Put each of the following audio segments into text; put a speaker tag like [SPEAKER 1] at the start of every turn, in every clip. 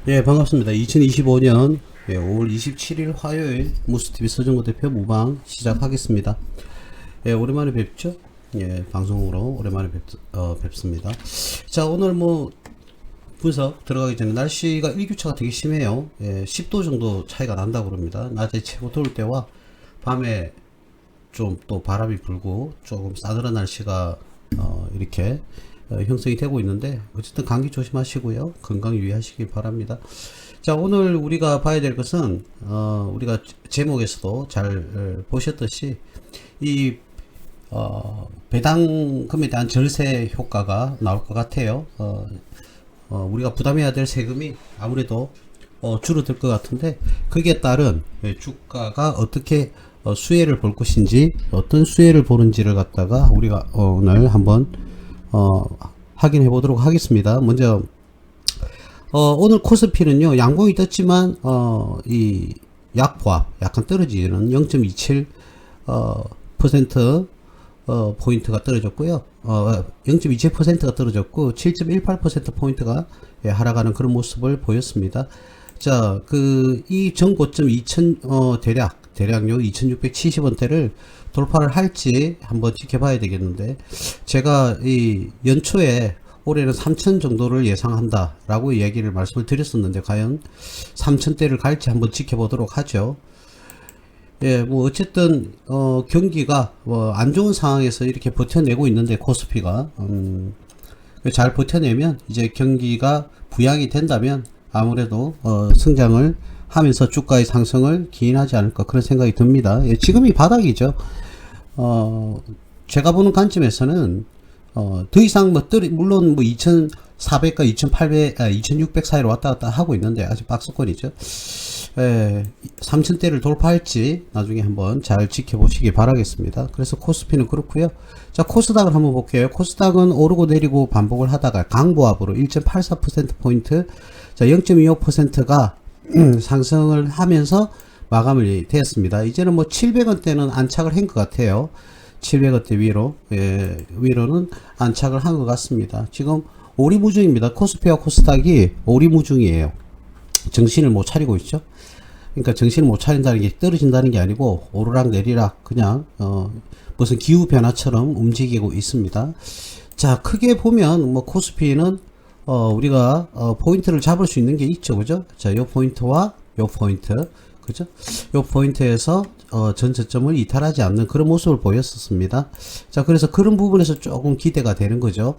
[SPEAKER 1] 예, 반갑습니다. 2025년 5월 27일 화요일 무스TV 서정구 대표 무방 시작하겠습니다. 예, 오랜만에 뵙죠? 예, 방송으로 오랜만에 뵙습니다. 자, 오늘 뭐 분석 들어가기 전에 날씨가 일교차가 되게 심해요. 예, 10도 정도 차이가 난다고 그럽니다. 낮에 최고 더울 때와 밤에 좀 또 바람이 불고 조금 싸늘한 날씨가 이렇게 형성이 되고 있는데, 어쨌든 감기 조심하시고요, 건강 유의하시기 바랍니다. 자, 오늘 우리가 봐야 될 것은 우리가 제목에서도 잘 보셨듯이 이 배당금에 대한 절세 효과가 나올 것 같아요. 우리가 부담해야 될 세금이 아무래도 줄어들 것 같은데, 거기에 따른 주가가 어떻게 수혜를 볼 것인지, 어떤 수혜를 보는지를 갖다가 우리가 오늘 한번 확인해 보도록 하겠습니다. 먼저 오늘 코스피는요, 양봉이 떴지만 이 약보합 약간 떨어지는 0.27 퍼센트 포인트가 떨어졌고요. 0.27%가 떨어졌고 7.18% 포인트가 하락하는 그런 모습을 보였습니다. 자, 이 전고점 2000 대략요 2670원대를 돌파를 할지 한번 지켜봐야 되겠는데, 제가 이 연초에 올해는 3000 정도를 예상한다 라고 얘기를 말씀을 드렸었는데, 과연 3000대를 갈지 한번 지켜보도록 하죠. 예, 뭐 어쨌든 경기가 안 좋은 상황에서 이렇게 버텨내고 있는데, 코스피가 잘 버텨내면 이제 경기가 부양이 된다면 아무래도 성장을 하면서 주가의 상승을 기인하지 않을까, 그런 생각이 듭니다. 예, 지금이 바닥이죠. 제가 보는 관점에서는 더 이상 물론 뭐 2400과 2800, 2600 사이로 왔다 갔다 하고 있는데 아직 박스권이죠. 3000대를 돌파할지 나중에 한번 잘 지켜보시기 바라겠습니다. 그래서 코스피는 그렇고요. 자, 코스닥을 한번 볼게요. 코스닥은 오르고 내리고 반복을 하다가 강보합으로 1.84% 포인트, 자 0.25%가 상승을 하면서 마감이 되었습니다. 이제는 뭐 700원대는 안착을 한 것 같아요. 700원대 위로는 안착을 한 것 같습니다. 지금 오리무중입니다. 코스피와 코스닥이 오리무중이에요. 정신을 못 차리고 있죠. 그러니까 정신을 못 차린다는 게 떨어진다는 게 아니고 오르락 내리락 그냥 무슨 기후 변화처럼 움직이고 있습니다. 자, 크게 보면 뭐 코스피는 우리가 포인트를 잡을 수 있는 게 있죠, 그죠? 자, 요 포인트와 요 포인트, 그죠? 요 포인트에서 전 저점을 이탈하지 않는 그런 모습을 보였었습니다. 자, 그래서 그런 부분에서 조금 기대가 되는 거죠.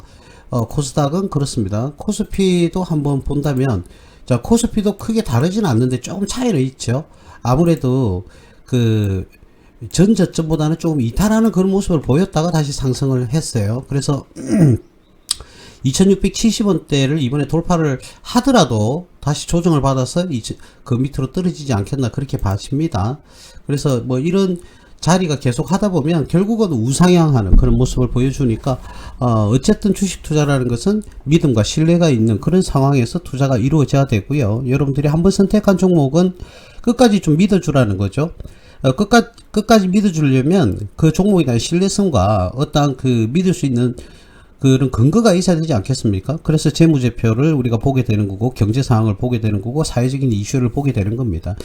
[SPEAKER 1] 코스닥은 그렇습니다. 코스피도 한번 본다면, 자, 코스피도 크게 다르진 않는데 조금 차이는 있죠. 아무래도 전 저점보다는 조금 이탈하는 그런 모습을 보였다가 다시 상승을 했어요. 그래서 2670원대를 이번에 돌파를 하더라도 다시 조정을 받아서 그 밑으로 떨어지지 않겠나, 그렇게 봐집니다. 그래서 뭐 이런 자리가 계속 하다 보면 결국은 우상향하는 그런 모습을 보여주니까 어쨌든 주식 투자라는 것은 믿음과 신뢰가 있는 그런 상황에서 투자가 이루어져야 되고요. 여러분들이 한번 선택한 종목은 끝까지 좀 믿어주라는 거죠. 끝까지 믿어주려면 그 종목에 대한 신뢰성과 어떠한 믿을 수 있는 그런 근거가 있어야 되지 않겠습니까? 그래서 재무제표를 우리가 보게 되는 거고, 경제 상황을 보게 되는 거고, 사회적인 이슈를 보게 되는 겁니다.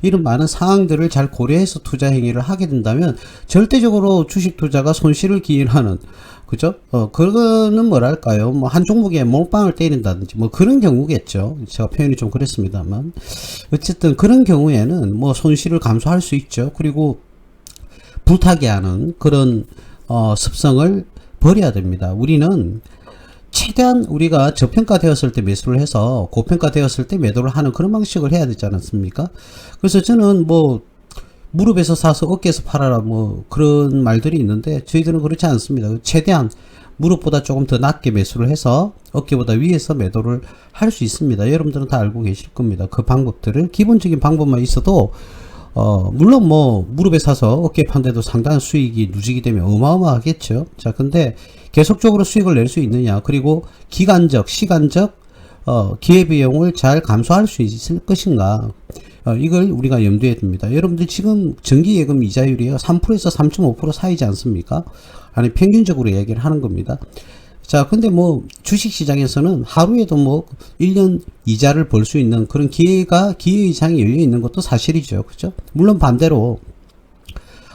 [SPEAKER 1] 이런 많은 상황들을 잘 고려해서 투자 행위를 하게 된다면 절대적으로 주식 투자가 손실을 기인하는, 그죠? 그거는 뭐랄까요? 뭐 한 종목에 몰빵을 때린다든지 뭐 그런 경우겠죠. 제가 표현이 좀 그랬습니다만, 어쨌든 그런 경우에는 뭐 손실을 감수할 수 있죠. 그리고 불타게 하는 그런 습성을 버려야 됩니다. 우리는 최대한 우리가 저평가되었을 때 매수를 해서 고평가되었을 때 매도를 하는 그런 방식을 해야 되지 않습니까? 그래서 저는 뭐 무릎에서 사서 어깨에서 팔아라 뭐 그런 말들이 있는데, 저희들은 그렇지 않습니다. 최대한 무릎보다 조금 더 낮게 매수를 해서 어깨보다 위에서 매도를 할 수 있습니다. 여러분들은 다 알고 계실 겁니다. 그 방법들을, 기본적인 방법만 있어도 물론 뭐 무릎에 사서 어깨에 판데도 상당한 수익이 누적이 되면 어마어마하겠죠. 자, 근데 계속적으로 수익을 낼 수 있느냐, 그리고 기간적, 시간적 기회비용을 잘 감수할 수 있을 것인가, 이걸 우리가 염두에 둡니다. 여러분들 지금 정기예금 이자율이요 3%에서 3.5% 사이지 않습니까? 아니, 평균적으로 얘기를 하는 겁니다. 자, 근데 뭐 주식시장에서는 하루에도 뭐 1년 이자를 벌 수 있는 그런 기회의 장이 열려 있는 것도 사실이죠. 그죠? 물론 반대로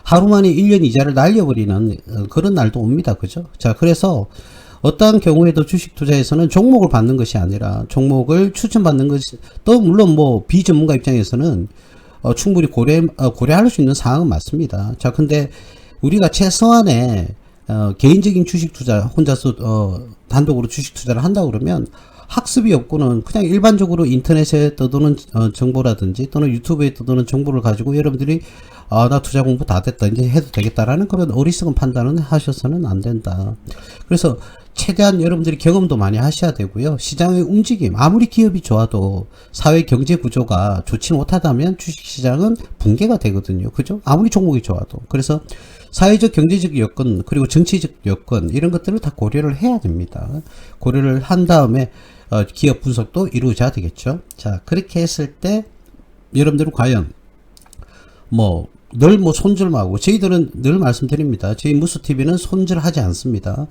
[SPEAKER 1] 하루 만에 1년 이자를 날려버리는 그런 날도 옵니다. 그죠? 자, 그래서 어떠한 경우에도 주식 투자에서는 종목을 받는 것이 아니라 종목을 추천받는 것이, 또 물론 뭐 비전문가 입장에서는 충분히 고려할 수 있는 사항은 맞습니다. 자, 근데 우리가 최소한의 개인적인 주식 투자, 혼자서 단독으로 주식 투자를 한다 그러면 학습이 없고는 그냥 일반적으로 인터넷에 떠도는 정보라든지 또는 유튜브에 떠도는 정보를 가지고 여러분들이 나 투자 공부 다 됐다, 이제 해도 되겠다라는 그런 어리석은 판단은 하셔서는 안 된다. 그래서 최대한 여러분들이 경험도 많이 하셔야 되고요. 시장의 움직임, 아무리 기업이 좋아도 사회 경제 구조가 좋지 못하다면 주식시장은 붕괴가 되거든요. 그죠? 아무리 종목이 좋아도. 그래서 사회적 경제적 여건 그리고 정치적 여건 이런 것들을 다 고려를 해야 됩니다. 고려를 한 다음에 기업 분석도 이루어져야 되겠죠. 자, 그렇게 했을 때 여러분들은 과연 늘 손절하고, 저희들은 늘 말씀드립니다. 저희 무수TV는 손절하지 않습니다.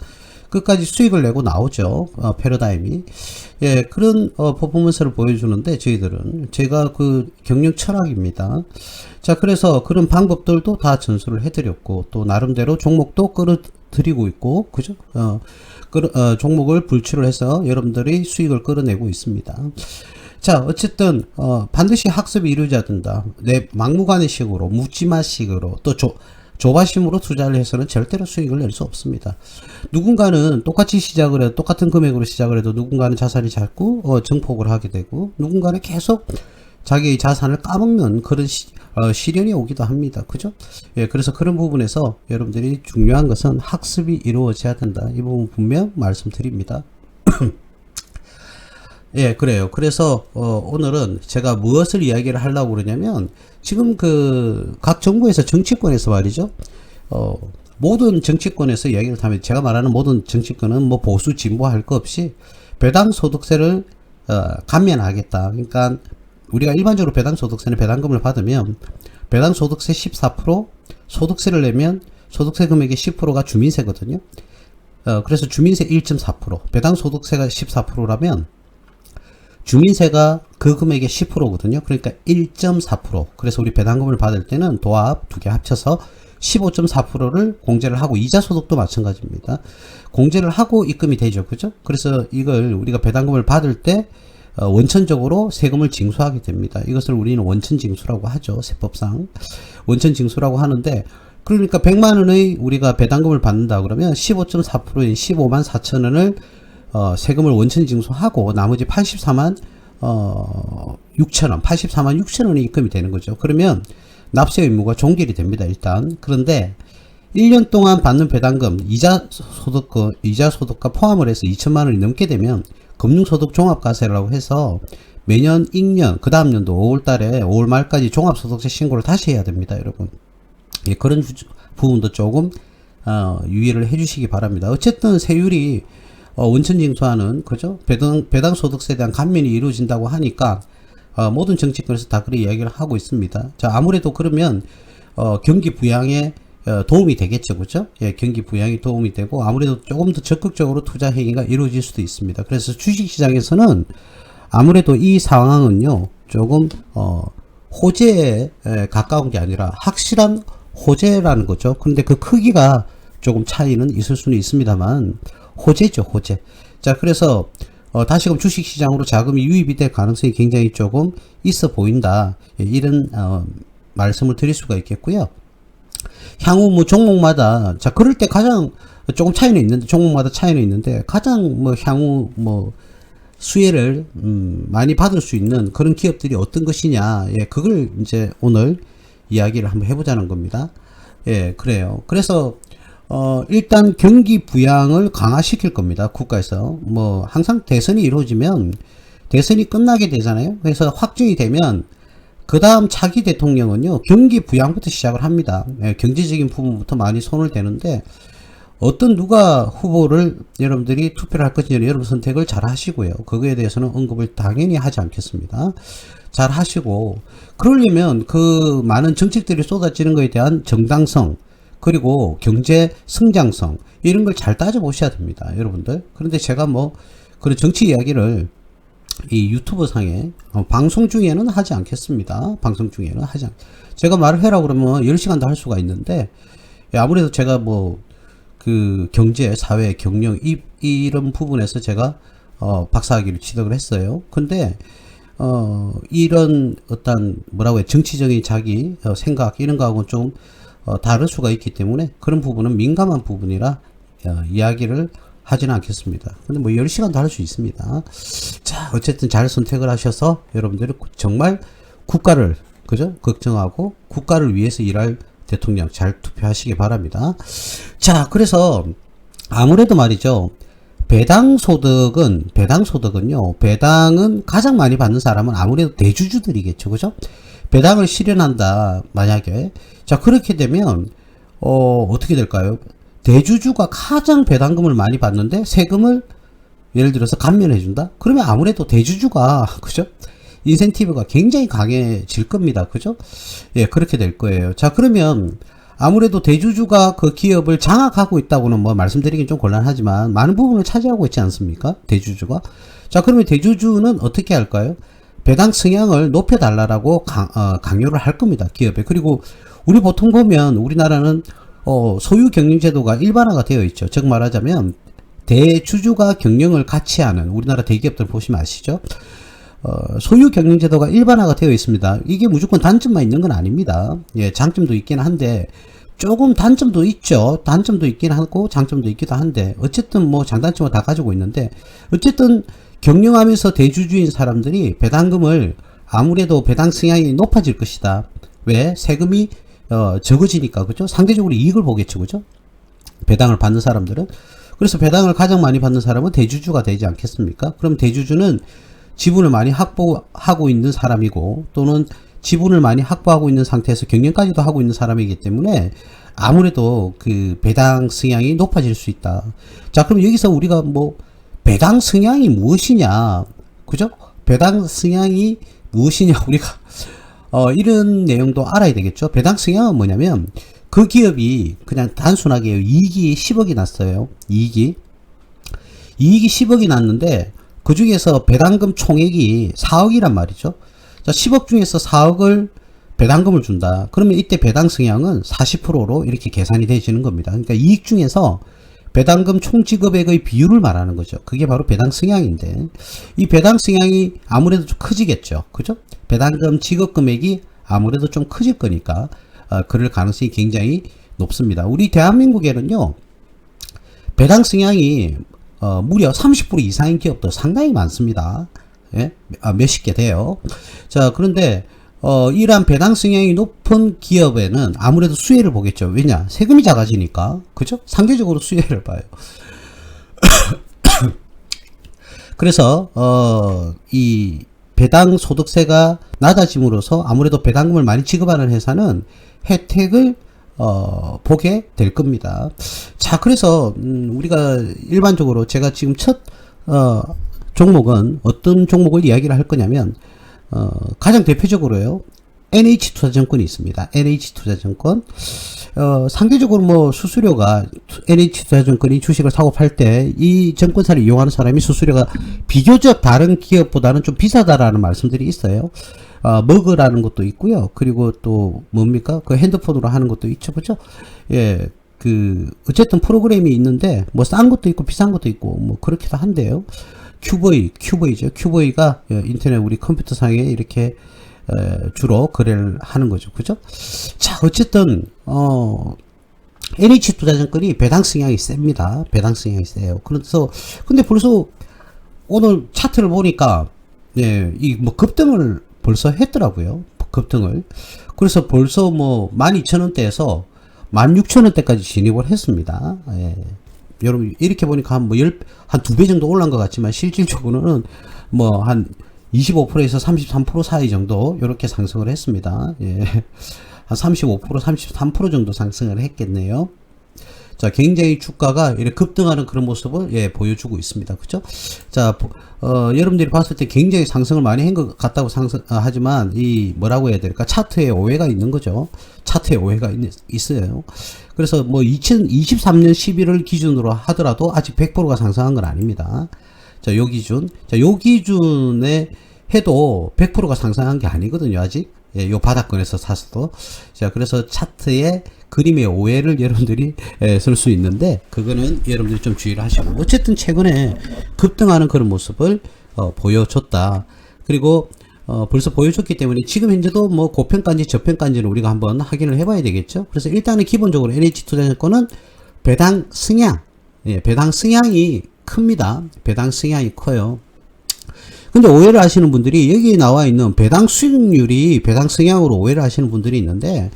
[SPEAKER 1] 끝까지 수익을 내고 나오죠. 패러다임이. 예, 그런 퍼포먼스를 보여주는데 제가 그 경영 철학입니다. 자, 그래서 그런 방법들도 다 전수를 해드렸고, 또 나름대로 종목도 끌어들이고 있고, 그죠? 종목을 불출을 해서 여러분들이 수익을 끌어내고 있습니다. 자, 어쨌든 반드시 학습이 이루어져야 된다. 내 막무가내식으로, 묻지마식으로, 또 조바심으로 투자를 해서는 절대로 수익을 낼 수 없습니다. 누군가는 똑같이 시작을 해도, 똑같은 금액으로 시작을 해도 누군가는 자산이 자꾸 증폭을 하게 되고, 누군가는 계속 자기의 자산을 까먹는 그런 시련이 오기도 합니다. 그죠? 예, 그래서 그런 부분에서 여러분들이 중요한 것은 학습이 이루어져야 된다. 이 부분 분명 말씀드립니다. 예, 그래요. 그래서 오늘은 제가 무엇을 이야기를 하려고 그러냐면, 지금 각 정부에서 정치권에서 말이죠. 모든 정치권에서 이야기를 하면, 제가 말하는 모든 정치권은 뭐 보수 진보 할 거 없이 배당 소득세를 감면하겠다. 그러니까 우리가 일반적으로 배당 소득세는 배당금을 받으면 배당 소득세 14%, 소득세를 내면 소득세 금액의 10%가 주민세거든요. 그래서 주민세 1.4%, 배당 소득세가 14%라면 주민세가 그 금액의 10%거든요. 그러니까 1.4%. 그래서 우리 배당금을 받을 때는 도합 두 개 합쳐서 15.4%를 공제를 하고, 이자 소득도 마찬가지입니다. 공제를 하고 입금이 되죠. 그죠? 그래서 이걸 우리가 배당금을 받을 때 원천적으로 세금을 징수하게 됩니다. 이것을 우리는 원천징수라고 하죠. 세법상. 원천징수라고 하는데, 그러니까 100만 원의 우리가 배당금을 받는다 그러면 15.4%인 15만 4천 원을 세금을 원천 징수하고 나머지 84만 6천 원이 입금이 되는 거죠. 그러면 납세 의무가 종결이 됩니다. 일단. 그런데 1년 동안 받는 배당금, 이자 소득과 포함을 해서 2천만 원이 넘게 되면 금융소득 종합과세라고 해서 매년 익년, 그 다음 년도 5월 말까지 종합소득세 신고를 다시 해야 됩니다. 여러분. 예, 그런 부분도 조금 유의를 해주시기 바랍니다. 어쨌든 세율이 원천징수하는, 그죠? 배당 소득세에 대한 감면이 이루어진다고 하니까 모든 정치권에서 다 그렇게 이야기를 하고 있습니다. 자, 아무래도 그러면 경기 부양에 도움이 되겠죠. 그죠? 예, 경기 부양이 도움이 되고, 아무래도 조금 더 적극적으로 투자 행위가 이루어질 수도 있습니다. 그래서 주식시장에서는 아무래도 이 상황은요, 조금 호재에 가까운 게 아니라 확실한 호재라는 거죠. 근데 그 크기가 조금 차이는 있을 수는 있습니다만 호재죠, 호재. 자, 그래서 다시금 주식시장으로 자금이 유입이 될 가능성이 굉장히 조금 있어 보인다. 예, 이런 말씀을 드릴 수가 있겠고요. 향후 뭐 종목마다, 자, 그럴 때 가장 조금 차이는 있는데, 종목마다 차이는 있는데, 가장 향후 수혜를 많이 받을 수 있는 그런 기업들이 어떤 것이냐, 예, 그걸 이제 오늘 이야기를 한번 해보자는 겁니다. 예, 그래요. 그래서 일단 경기 부양을 강화시킬 겁니다. 국가에서. 항상 대선이 이루어지면 대선이 끝나게 되잖아요. 그래서 확정이 되면 그 다음 차기 대통령은요, 경기 부양부터 시작을 합니다. 예, 경제적인 부분부터 많이 손을 대는데, 누가 후보를 여러분들이 투표를 할 것인지 여러분 선택을 잘 하시고요. 그거에 대해서는 언급을 당연히 하지 않겠습니다. 잘 하시고, 그러려면 그 많은 정책들이 쏟아지는 것에 대한 정당성, 그리고 경제 성장성 이런 걸 잘 따져보셔야 됩니다, 여러분들. 그런데 제가 뭐 그런 정치 이야기를 이 유튜브 상에 방송 중에는 하지 않겠습니다. 방송 중에는 제가 말을 해라 그러면 10시간도 할 수가 있는데, 아무래도 제가 뭐 그 경제, 사회, 경영 이런 부분에서 제가 박사학위를 취득을 했어요. 근데 이런 어떤 뭐라고 해, 정치적인 자기 생각 이런 거하고는 좀 다를 수가 있기 때문에 그런 부분은 민감한 부분이라 이야기를 하지는 않겠습니다. 근데 뭐 10시간도 할 수 있습니다. 자, 어쨌든 잘 선택을 하셔서 여러분들이 정말 국가를, 그죠? 걱정하고 국가를 위해서 일할 대통령 잘 투표하시기 바랍니다. 자, 그래서 아무래도 말이죠. 배당소득은요, 배당은 가장 많이 받는 사람은 아무래도 대주주들이겠죠. 그죠? 배당을 실현한다, 만약에. 자, 그렇게 되면, 어떻게 될까요? 대주주가 가장 배당금을 많이 받는데 세금을 예를 들어서 감면해준다? 그러면 아무래도 대주주가, 그죠? 인센티브가 굉장히 강해질 겁니다. 그죠? 예, 그렇게 될 거예요. 자, 그러면 아무래도 대주주가 그 기업을 장악하고 있다고는 뭐 말씀드리긴 좀 곤란하지만 많은 부분을 차지하고 있지 않습니까? 대주주가. 자, 그러면 대주주는 어떻게 할까요? 배당 성향을 높여달라고 강요를 할 겁니다. 기업에. 그리고 우리 보통 보면 우리나라는 소유 경영제도가 일반화가 되어 있죠. 즉 말하자면 대주주가 경영을 같이 하는 우리나라 대기업들 보시면 아시죠? 소유 경영제도가 일반화가 되어 있습니다. 이게 무조건 단점만 있는 건 아닙니다. 예, 장점도 있긴 한데 조금 단점도 있죠. 단점도 있긴 하고 장점도 있기도 한데 어쨌든 뭐 장단점을 다 가지고 있는데 어쨌든 경영하면서 대주주인 사람들이 배당금을 아무래도 배당 성향이 높아질 것이다. 왜? 세금이 적어지니까, 그죠? 상대적으로 이익을 보겠죠, 그죠? 배당을 받는 사람들은. 그래서 배당을 가장 많이 받는 사람은 대주주가 되지 않겠습니까? 그럼 대주주는 지분을 많이 확보하고 있는 사람이고 또는 지분을 많이 확보하고 있는 상태에서 경영까지도 하고 있는 사람이기 때문에 아무래도 그 배당 성향이 높아질 수 있다. 자, 그럼 여기서 우리가 뭐 배당 성향이 무엇이냐, 그죠? 배당 성향이 무엇이냐, 우리가 이런 내용도 알아야 되겠죠. 배당 성향은 뭐냐면 그 기업이 그냥 단순하게 이익이 10억이 났어요. 이익이 10억이 났는데 그 중에서 배당금 총액이 4억이란 말이죠. 자, 10억 중에서 4억을 배당금을 준다. 그러면 이때 배당 성향은 40%로 이렇게 계산이 되어지는 겁니다. 그러니까 이익 중에서 배당금 총 지급액의 비율을 말하는 거죠. 그게 바로 배당 성향인데 이 배당 성향이 아무래도 좀 커지겠죠. 그죠? 배당금 지급 금액이 아무래도 좀 커질 거니까 그럴 가능성이 굉장히 높습니다. 우리 대한민국에는요, 배당 성향이 무려 30% 이상인 기업도 상당히 많습니다. 예? 몇십 개 돼요. 자, 그런데 이러한 배당 성향이 높은 기업에는 아무래도 수혜를 보겠죠. 왜냐? 세금이 작아지니까. 그죠? 상대적으로 수혜를 봐요. 그래서 이 배당 소득세가 낮아짐으로써 아무래도 배당금을 많이 지급하는 회사는 혜택을 보게 될 겁니다. 자, 그래서 우리가 일반적으로 제가 지금 첫 종목은 어떤 종목을 이야기를 할 거냐면 가장 대표적으로요, NH투자증권이 있습니다. NH투자증권. 상대적으로 뭐 수수료가 NH투자증권이 주식을 사고 팔 때 이 증권사를 이용하는 사람이 수수료가 비교적 다른 기업보다는 좀 비싸다라는 말씀들이 있어요. 머그라는 것도 있고요. 그리고 또 뭡니까? 그 핸드폰으로 하는 것도 있죠. 그죠? 예. 그 어쨌든 프로그램이 있는데 뭐 싼 것도 있고 비싼 것도 있고 뭐 그렇기도 한데요. 큐버이죠. 큐버이가 인터넷 우리 컴퓨터상에 이렇게 주로 거래를 하는 거죠. 그죠? 자, 어쨌든 NH투자증권이 배당 성향이 셉니다. 배당 성향이 세요. 그래서 근데 벌써 오늘 차트를 보니까 이 뭐 급등을 벌써 했더라고요. 급등을. 그래서 벌써 뭐 12,000원대에서 16,000원대까지 진입을 했습니다. 예. 여러분 이렇게 보니까 한 2배 정도 올라간 것 같지만 실질적으로는 뭐 한 25%에서 33% 사이 정도 이렇게 상승을 했습니다. 예. 한 35%, 33% 정도 상승을 했겠네요. 자, 굉장히 주가가 이렇게 급등하는 그런 모습을 예, 보여주고 있습니다. 그죠? 자, 여러분들이 봤을 때 굉장히 상승을 많이 한 것 같다고 하지만 이 뭐라고 해야 될까? 차트에 오해가 있는 거죠. 차트에 오해가 있어요. 그래서 뭐 2023년 11월 기준으로 하더라도 아직 100%가 상승한 건 아닙니다. 자, 요 기준. 자, 요 기준에 해도 100%가 상승한 게 아니거든요, 아직. 예, 요 바닥권에서 샀어도. 자, 그래서 차트의 그림의 오해를 여러분들이 쓸 수 있는데, 그거는 여러분들이 좀 주의를 하시고. 어쨌든 최근에 급등하는 그런 모습을, 보여줬다. 그리고, 벌써 보여줬기 때문에 지금 현재도 뭐 고평가인지 저평가인지는 우리가 한번 확인을 해봐야 되겠죠. 그래서 일단은 기본적으로 NH투자증권은 배당 승양, 예, 배당 승양이 큽니다. 배당 승양이 커요. 근데 오해를 하시는 분들이 여기 나와 있는 배당 수익률이 배당 승양으로 오해를 하시는 분들이 있는데,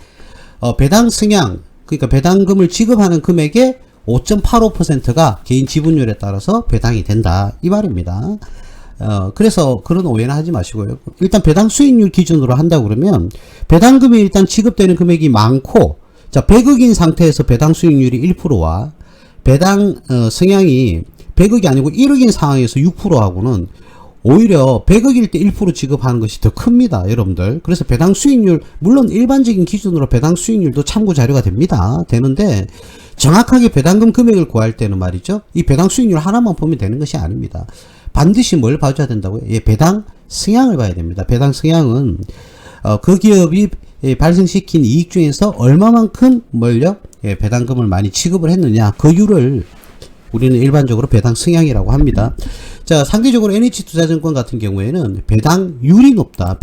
[SPEAKER 1] 배당 승양, 그러니까 배당금을 지급하는 금액의 5.85%가 개인 지분율에 따라서 배당이 된다. 이 말입니다. 그래서 그런 오해는 하지 마시고요. 일단 배당 수익률 기준으로 한다 그러면 배당금이 일단 지급되는 금액이 많고, 자, 100억인 상태에서 배당 수익률이 1%와 배당 승양이 100억이 아니고 1억인 상황에서 6%하고는 오히려 100억일 때 1% 지급하는 것이 더 큽니다, 여러분들. 그래서 배당 수익률, 물론 일반적인 기준으로 배당 수익률도 참고 자료가 되는데, 정확하게 배당금 금액을 구할 때는 말이죠, 이 배당 수익률 하나만 보면 되는 것이 아닙니다. 반드시 뭘 봐줘야 된다고요? 예, 배당 승양을 봐야 됩니다. 배당 승양은 그 기업이 발생시킨 이익 중에서 얼마만큼 예, 배당금을 많이 지급을 했느냐, 그 율을 우리는 일반적으로 배당 승양이라고 합니다. 자, 상대적으로 NH투자증권 같은 경우에는 배당률이 높다.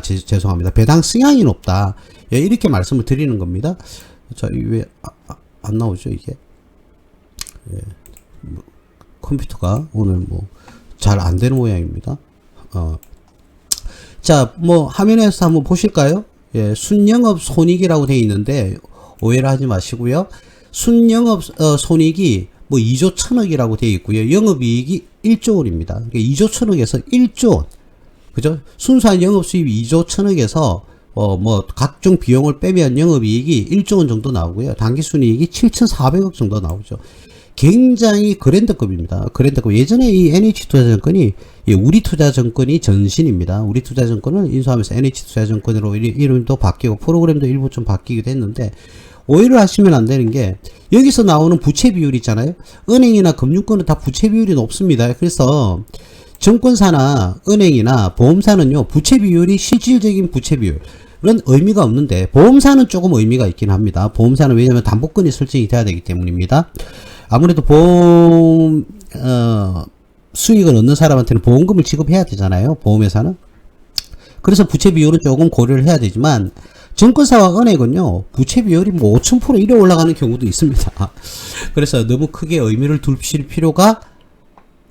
[SPEAKER 1] 죄송합니다. 배당 승양이 높다. 예, 이렇게 말씀을 드리는 겁니다. 자, 왜 안 나오죠, 이게? 예, 컴퓨터가 오늘 뭐 잘 안 되는 모양입니다. 자, 뭐 화면에서 한번 보실까요? 예, 순영업 손익이라고 되어 있는데 오해를 하지 마시고요. 순영업 손익이 뭐 2조 1000억이라고 되어 있고요. 영업이익이 1조 원입니다. 그러니까 2조 1000억에서 1조 원. 그죠? 순수한 영업수입 2조 1000억에서 뭐 각종 비용을 빼면 영업이익이 1조 원 정도 나오고요. 당기순이익이 7400억 정도 나오죠. 굉장히 그랜드급입니다. 그랜드급. 예전에 이 NH투자증권이 우리투자증권이 전신입니다. 우리투자증권을 인수하면서 NH투자증권으로 이름도 바뀌고 프로그램도 일부 좀 바뀌기도 했는데, 오해를 하시면 안 되는 게, 여기서 나오는 부채 비율 있잖아요. 은행이나 금융권은 다 부채 비율이 높습니다. 그래서 증권사나 은행이나 보험사는요, 부채 비율이 실질적인 부채 비율은 의미가 없는데, 보험사는 조금 의미가 있긴 합니다. 보험사는 왜냐하면 담보권이 설정이 돼야 되기 때문입니다. 아무래도 보험 수익을 얻는 사람한테는 보험금을 지급해야 되잖아요, 보험회사는. 그래서 부채 비율은 조금 고려를 해야 되지만, 증권사와 은행은요, 부채 비율이 뭐 5000% 이래 올라가는 경우도 있습니다. 그래서 너무 크게 의미를 두실 필요가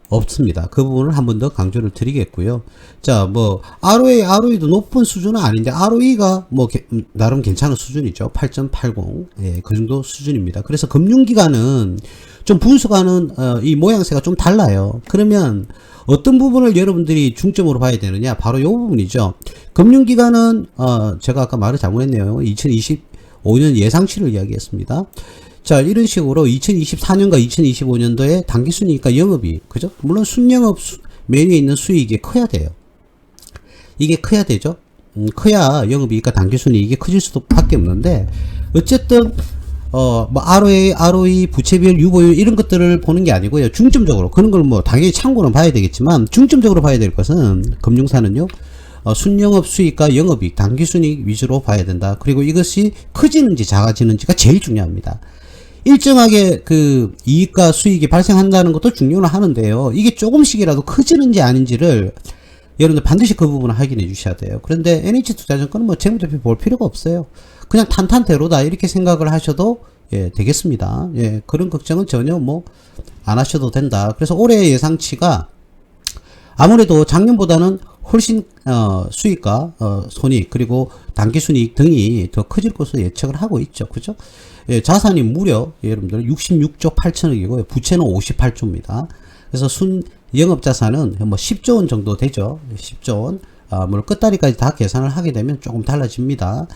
[SPEAKER 1] 없습니다. 그 부분을 한 번 더 강조를 드리겠고요. 자, 뭐 ROE도 높은 수준은 아닌데 ROE가 뭐 나름 괜찮은 수준이죠. 8.80. 예, 그 정도 수준입니다. 그래서 금융기관은 좀 분석하는 이 모양새가 좀 달라요. 그러면 어떤 부분을 여러분들이 중점으로 봐야 되느냐? 바로 이 부분이죠. 금융기관은 제가 아까 말을 잘못했네요. 2025년 예상치를 이야기했습니다. 자, 이런 식으로 2024년과 2025년도에 당기순이익과 영업이익, 그죠? 물론 순영업 메뉴에 있는 수익이 커야 돼요. 이게 커야 되죠. 커야 영업이익과 당기순이익이 커질 수밖에 없는데, 어쨌든 뭐 ROE, 부채비율, 유보율 이런 것들을 보는 게 아니고요. 중점적으로 그런 걸 뭐 당연히 참고는 봐야 되겠지만, 중점적으로 봐야 될 것은 금융사는요, 순영업 수익과 영업이익, 당기순이익 위주로 봐야 된다. 그리고 이것이 커지는지 작아지는지가 제일 중요합니다. 일정하게 그 이익과 수익이 발생한다는 것도 중요는 하는데요. 이게 조금씩이라도 커지는지 아닌지를 여러분들 반드시 그 부분을 확인해 주셔야 돼요. 그런데 NH투자증권은 뭐 재무대표 볼 필요가 없어요. 그냥 탄탄대로다 이렇게 생각을 하셔도 예, 되겠습니다. 예, 그런 걱정은 전혀 뭐 안 하셔도 된다. 그래서 올해 예상치가 아무래도 작년보다는 훨씬 수익과 손익 그리고 단기순이익 등이 더 커질 것으로 예측을 하고 있죠. 그죠? 예, 자산이 무려 여러분들 66조 8천억이고요. 부채는 58조입니다. 그래서 순 영업자산은 뭐 10조 원 정도 되죠. 10조 원. 물론 끝다리까지 다 계산을 하게 되면 조금 달라집니다.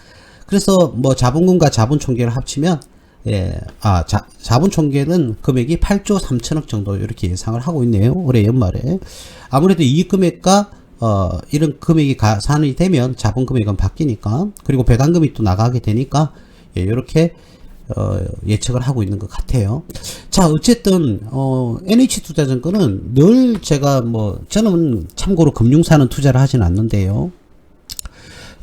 [SPEAKER 1] 그래서 뭐 자본금과 자본 총계를 합치면 예, 자본 총계는 금액이 8조 3천억 정도 이렇게 예상을 하고 있네요. 올해 연말에. 아무래도 이익 금액과 이런 금액이 가산이 되면 자본 금액은 바뀌니까, 그리고 배당금이 또 나가게 되니까, 예, 이렇게 예측을 하고 있는 것 같아요. 자, 어쨌든 NH투자증권은 늘 제가 저는 참고로 금융사는 투자를 하진 않는데요.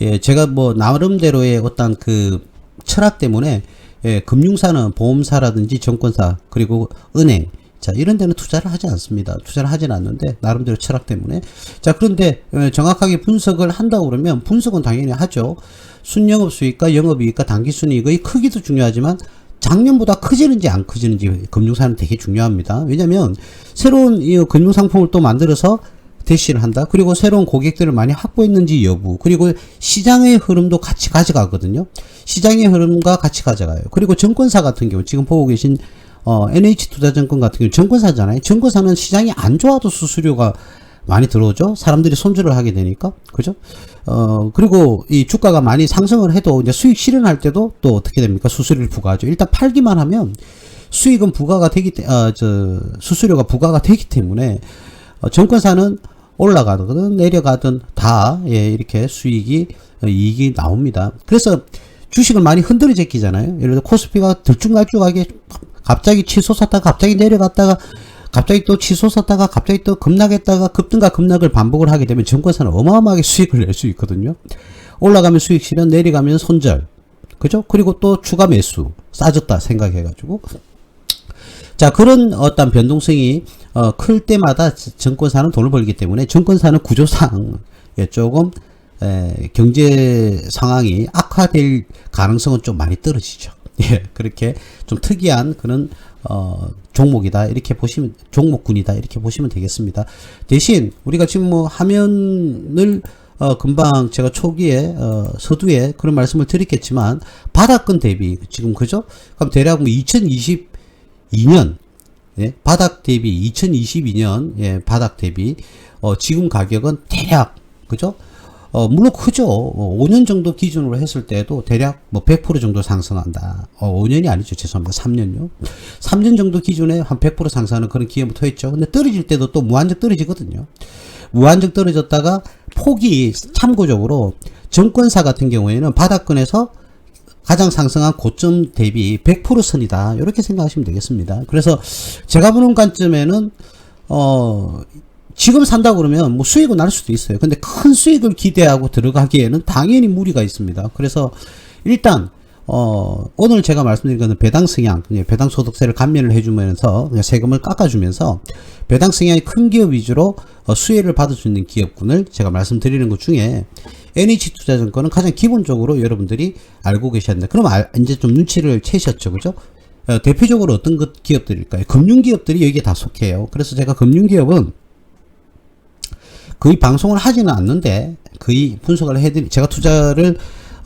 [SPEAKER 1] 예, 제가 나름대로의 어떤 그 철학 때문에, 예, 금융사는 보험사라든지 증권사 그리고 은행, 자, 이런 데는 투자를 하지 않습니다. 투자를 하진 않는데 나름대로 철학 때문에. 자, 그런데 정확하게 분석을 한다고 그러면 분석은 당연히 하죠. 순영업 수익과 영업이익과 당기순이익의 크기도 중요하지만 작년보다 커지는지 안 커지는지 금융사는 되게 중요합니다. 왜냐면 새로운 이 금융상품을 또 만들어서 대시를 한다. 그리고 새로운 고객들을 많이 확보했는지 여부, 그리고 시장의 흐름도 같이 가져가거든요. 시장의 흐름과 같이 가져가요. 그리고 증권사 같은 경우 지금 보고 계신 NH투자증권 같은 경우 증권사잖아요. 증권사는 시장이 안 좋아도 수수료가 많이 들어오죠. 사람들이 손절을 하게 되니까. 그죠? 그리고 이 주가가 많이 상승을 해도 이제 수익 실현할 때도 또 어떻게 됩니까? 수수료를 부과하죠. 일단 팔기만 하면 수익은 부과가 되기, 수수료가 부과가 되기 때문에 증권사는 올라가든 내려가든 다, 예, 이렇게 이익이 나옵니다. 그래서 주식을 많이 흔들어 제끼잖아요. 예를 들어 코스피가 들쭉날쭉하게 갑자기 치솟았다가 갑자기 내려갔다가 갑자기 또 치솟았다가 갑자기 또 급락했다가 급등과 급락을 반복을 하게 되면 증권사는 어마어마하게 수익을 낼 수 있거든요. 올라가면 수익 실현, 내려가면 손절. 그죠? 그리고 또 추가 매수. 싸졌다 생각해가지고. 자, 그런 어떤 변동성이 클 때마다 증권사는 돈을 벌기 때문에 증권사는 구조상, 예, 조금 경제 상황이 악화될 가능성은 좀 많이 떨어지죠. 예, 그렇게 좀 특이한 그런 종목이다 이렇게 보시면, 종목군이다 이렇게 보시면 되겠습니다. 대신 우리가 지금 화면을 금방 제가 초기에 서두에 그런 말씀을 드렸겠지만 바닥권 대비 지금, 그죠? 그럼 대략 2022년, 예, 바닥 대비 2022년, 예, 바닥 대비 지금 가격은 대략, 그죠? 물론 크죠. 5년 정도 기준으로 했을 때도 대략 100% 정도 상승한다. 5년이 아니죠. 죄송합니다. 3년요. 3년 정도 기준에 한 100% 상승하는 그런 기회부터 했죠. 근데 떨어질 때도 또 무한정 떨어지거든요. 무한정 떨어졌다가 폭이, 참고적으로 증권사 같은 경우에는 바닥권에서 가장 상승한 고점 대비 100% 선이다. 이렇게 생각하시면 되겠습니다. 그래서 제가 보는 관점에는 지금 산다고 그러면 수익은 날 수도 있어요. 근데 큰 수익을 기대하고 들어가기에는 당연히 무리가 있습니다. 그래서 일단 오늘 제가 말씀드린 것은 배당 성향, 배당 소득세를 감면을 해주면서 세금을 깎아주면서 배당 성향이 큰 기업 위주로 수혜를 받을 수 있는 기업군을 제가 말씀드리는 것 중에 NH투자증권은 가장 기본적으로 여러분들이 알고 계셔야 된다. 그럼 이제 좀 눈치를 채셨죠, 그죠? 대표적으로 어떤 기업들일까요? 금융기업들이 여기에 다 속해요. 그래서 제가 금융기업은 거의 방송을 하지는 않는데 거의 분석을 제가 투자를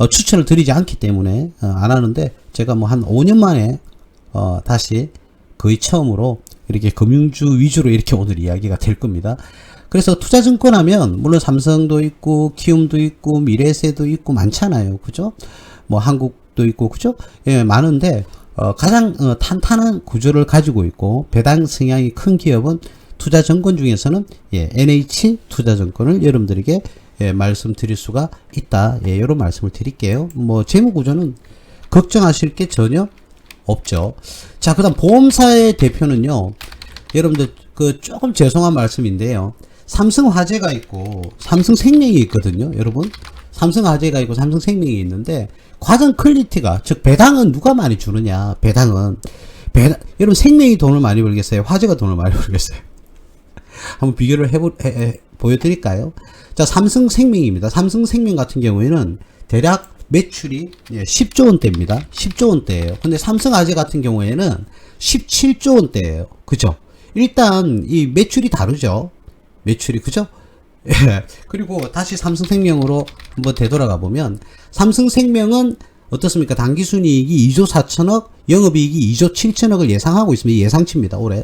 [SPEAKER 1] 추천을 드리지 않기 때문에 안 하는데, 제가 한 5년 만에 다시 거의 처음으로 이렇게 금융주 위주로 이렇게 오늘 이야기가 될 겁니다. 그래서 투자증권 하면 물론 삼성도 있고 키움도 있고 미래에셋도 있고 많잖아요. 그죠? 한국도 있고, 그죠? 예, 많은데 가장 탄탄한 구조를 가지고 있고 배당 성향이 큰 기업은 투자증권 중에서는, 예, NH투자증권을 여러분들에게, 예, 말씀드릴 수가 있다. 예, 이런 말씀을 드릴게요. 재무구조는 걱정하실 게 전혀 없죠. 자, 그 다음 보험사의 대표는요, 여러분들 조금 죄송한 말씀인데요, 삼성화재가 있고 삼성생명이 있거든요. 여러분, 삼성화재가 있고 삼성생명이 있는데 과정 퀄리티가, 즉 배당은 누가 많이 주느냐. 여러분, 생명이 돈을 많이 벌겠어요? 화재가 돈을 많이 벌겠어요? 한번 비교를 보여드릴까요? 자, 삼성생명입니다. 삼성생명 같은 경우에는 대략 매출이 10조 원대입니다. 10조 원대예요. 근데 삼성화재 같은 경우에는 17조 원대예요. 그죠? 일단 이 매출이 다르죠. 매출이, 그죠? 예. 그리고 다시 삼성생명으로 한번 되돌아가 보면 삼성생명은 어떻습니까? 당기순이익이 2조 4천억, 영업이익이 2조 7천억을 예상하고 있습니다. 예상치입니다. 올해.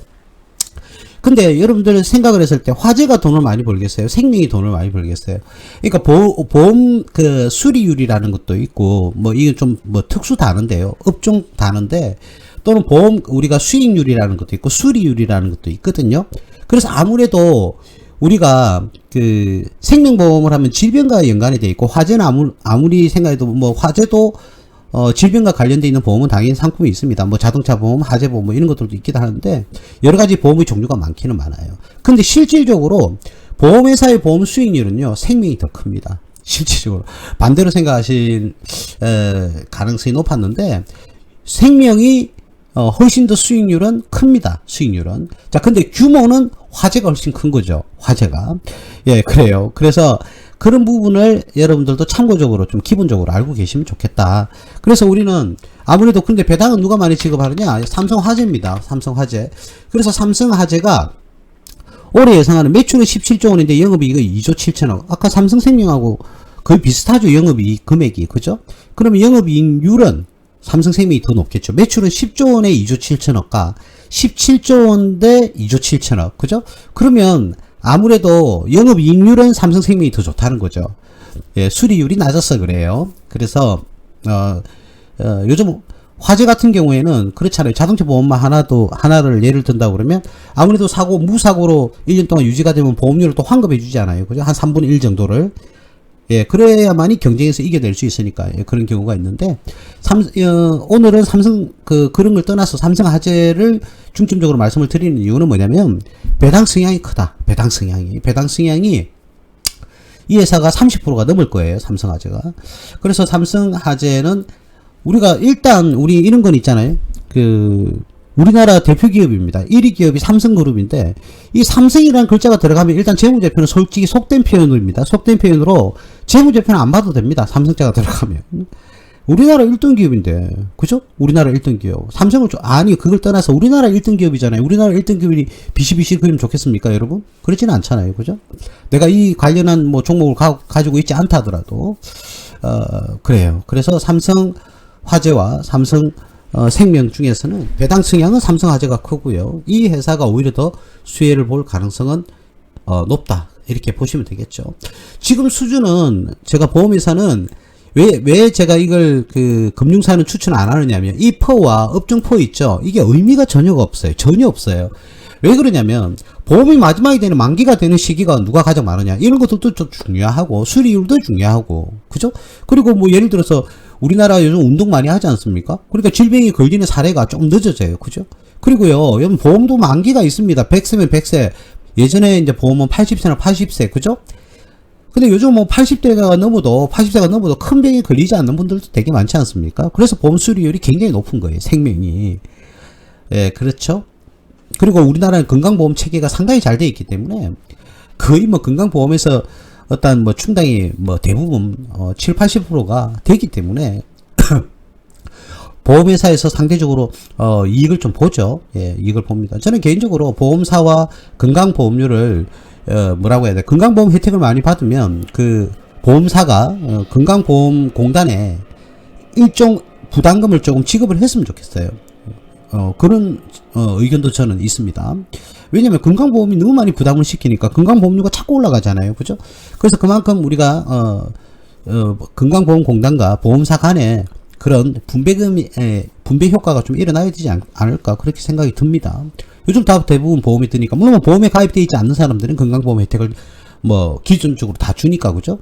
[SPEAKER 1] 근데 여러분들 생각을 했을 때 화재가 돈을 많이 벌겠어요? 생명이 돈을 많이 벌겠어요? 그러니까 보험 그 수리율이라는 것도 있고 뭐 이게 좀 뭐 특수 단어인데요. 업종 단어인데 또는 보험 우리가 수익률이라는 것도 있고 수리율이라는 것도 있거든요. 그래서 아무래도 우리가 그 생명보험을 하면 질병과 연관이 돼 있고 화재는 아무리 생각해도 뭐 화재도 질병과 관련돼 있는 보험은 당연히 상품이 있습니다. 뭐 자동차 보험, 화재 보험 뭐 이런 것들도 있기도 하는데 여러 가지 보험의 종류가 많기는 많아요. 근데 실질적으로 보험회사의 보험 수익률은요 생명이 더 큽니다. 실질적으로 반대로 생각하실 가능성이 높았는데 생명이 훨씬 더 수익률은 큽니다. 수익률은. 자, 근데 규모는 화재가 훨씬 큰 거죠. 화재가. 예, 그래요. 그래서 그런 부분을 여러분들도 참고적으로 좀 기본적으로 알고 계시면 좋겠다. 그래서 우리는 아무래도 근데 배당은 누가 많이 지급하느냐? 삼성화재입니다. 삼성화재. 그래서 삼성화재가 올해 예상하는 매출은 17조 원인데 영업이익은 2조 7천억. 아까 삼성생명하고 거의 비슷하죠. 영업이익 금액이. 그죠? 그러면 영업이익률은 삼성생명이 더 높겠죠. 매출은 10조 원에 2조 7천억과 17조 원 대 2조 7천억. 그죠? 그러면 아무래도 영업이익률은 삼성생명이 더 좋다는 거죠. 예, 수리율이 낮아서 그래요. 그래서 요즘 화재 같은 경우에는 그렇잖아요. 자동차 보험만 하나를 예를 든다고 그러면 아무래도 무사고로 1년 동안 유지가 되면 보험료를 또 환급해 주지 않아요. 그죠? 한 3분의 1 정도를. 예, 그래야만이 경쟁에서 이겨낼 수 있으니까, 예, 그런 경우가 있는데, 오늘은 그런 걸 떠나서 삼성화재를 중점적으로 말씀을 드리는 이유는 뭐냐면, 배당 성향이 크다. 배당 성향이, 이 회사가 30%가 넘을 거예요. 삼성화재가. 그래서 삼성화재는, 우리 이런 건 있잖아요. 우리나라 대표 기업입니다. 1위 기업이 삼성그룹인데 이 삼성이라는 글자가 들어가면 일단 재무제표는 솔직히 속된 표현입니다. 속된 표현으로 재무제표는 안 봐도 됩니다. 삼성자가 들어가면. 우리나라 1등 기업인데 그죠? 우리나라 1등 기업. 삼성을 아니 그걸 떠나서 우리나라 1등 기업이잖아요. 우리나라 1등 기업이 비실비실 그리면 좋겠습니까 여러분? 그렇지는 않잖아요. 그죠? 내가 이 관련한 뭐 종목을 가지고 있지 않다 하더라도 그래요. 그래서 삼성화재와 삼성 생명 중에서는 배당 성향은 삼성화재가 크고요. 이 회사가 오히려 더 수혜를 볼 가능성은 높다. 이렇게 보시면 되겠죠. 지금 수준은 제가 보험회사는 왜 제가 이걸 금융사는 추천 안 하느냐면 이 퍼와 업종퍼 있죠. 이게 의미가 전혀 없어요. 전혀 없어요. 왜 그러냐면 보험이 마지막에 되는 만기가 되는 시기가 누가 가장 많으냐 이런 것들도 좀 중요하고 수리율도 중요하고 그죠? 그리고 뭐 예를 들어서 우리나라 요즘 운동 많이 하지 않습니까? 그러니까 질병이 걸리는 사례가 좀 늦어져요. 그죠? 그리고요, 여러분 보험도 만기가 있습니다. 100세면 100세. 예전에 이제 보험은 80세나 80세. 그죠? 근데 요즘 뭐 80세가 넘어도 큰 병에 걸리지 않는 분들도 되게 많지 않습니까? 그래서 보험 수리율이 굉장히 높은 거예요. 생명이. 예, 그렇죠? 그리고 우리나라는 건강보험 체계가 상당히 잘 되어 있기 때문에 거의 뭐 건강보험에서 어떤 뭐 충당이 뭐 대부분 7, 80%가 되기 때문에 보험회사에서 상대적으로 이익을 좀 보죠. 예, 이익을 봅니다. 저는 개인적으로 보험사와 건강보험료를 뭐라고 해야 돼? 건강보험 혜택을 많이 받으면 그 보험사가 건강보험공단에 일종 부담금을 조금 지급을 했으면 좋겠어요. 그런 의견도 저는 있습니다. 왜냐면 건강보험이 너무 많이 부담을 시키니까 건강보험료가 자꾸 올라가잖아요. 그죠? 그래서 그만큼 우리가 건강보험공단과 보험사 간에 그런 분배 효과가 좀 일어나야 되지 않을까 그렇게 생각이 듭니다. 요즘 다 대부분 보험이 뜨니까 물론 보험에 가입되어 있지 않는 사람들은 건강보험 혜택을 뭐 기준적으로 다 주니까 그죠?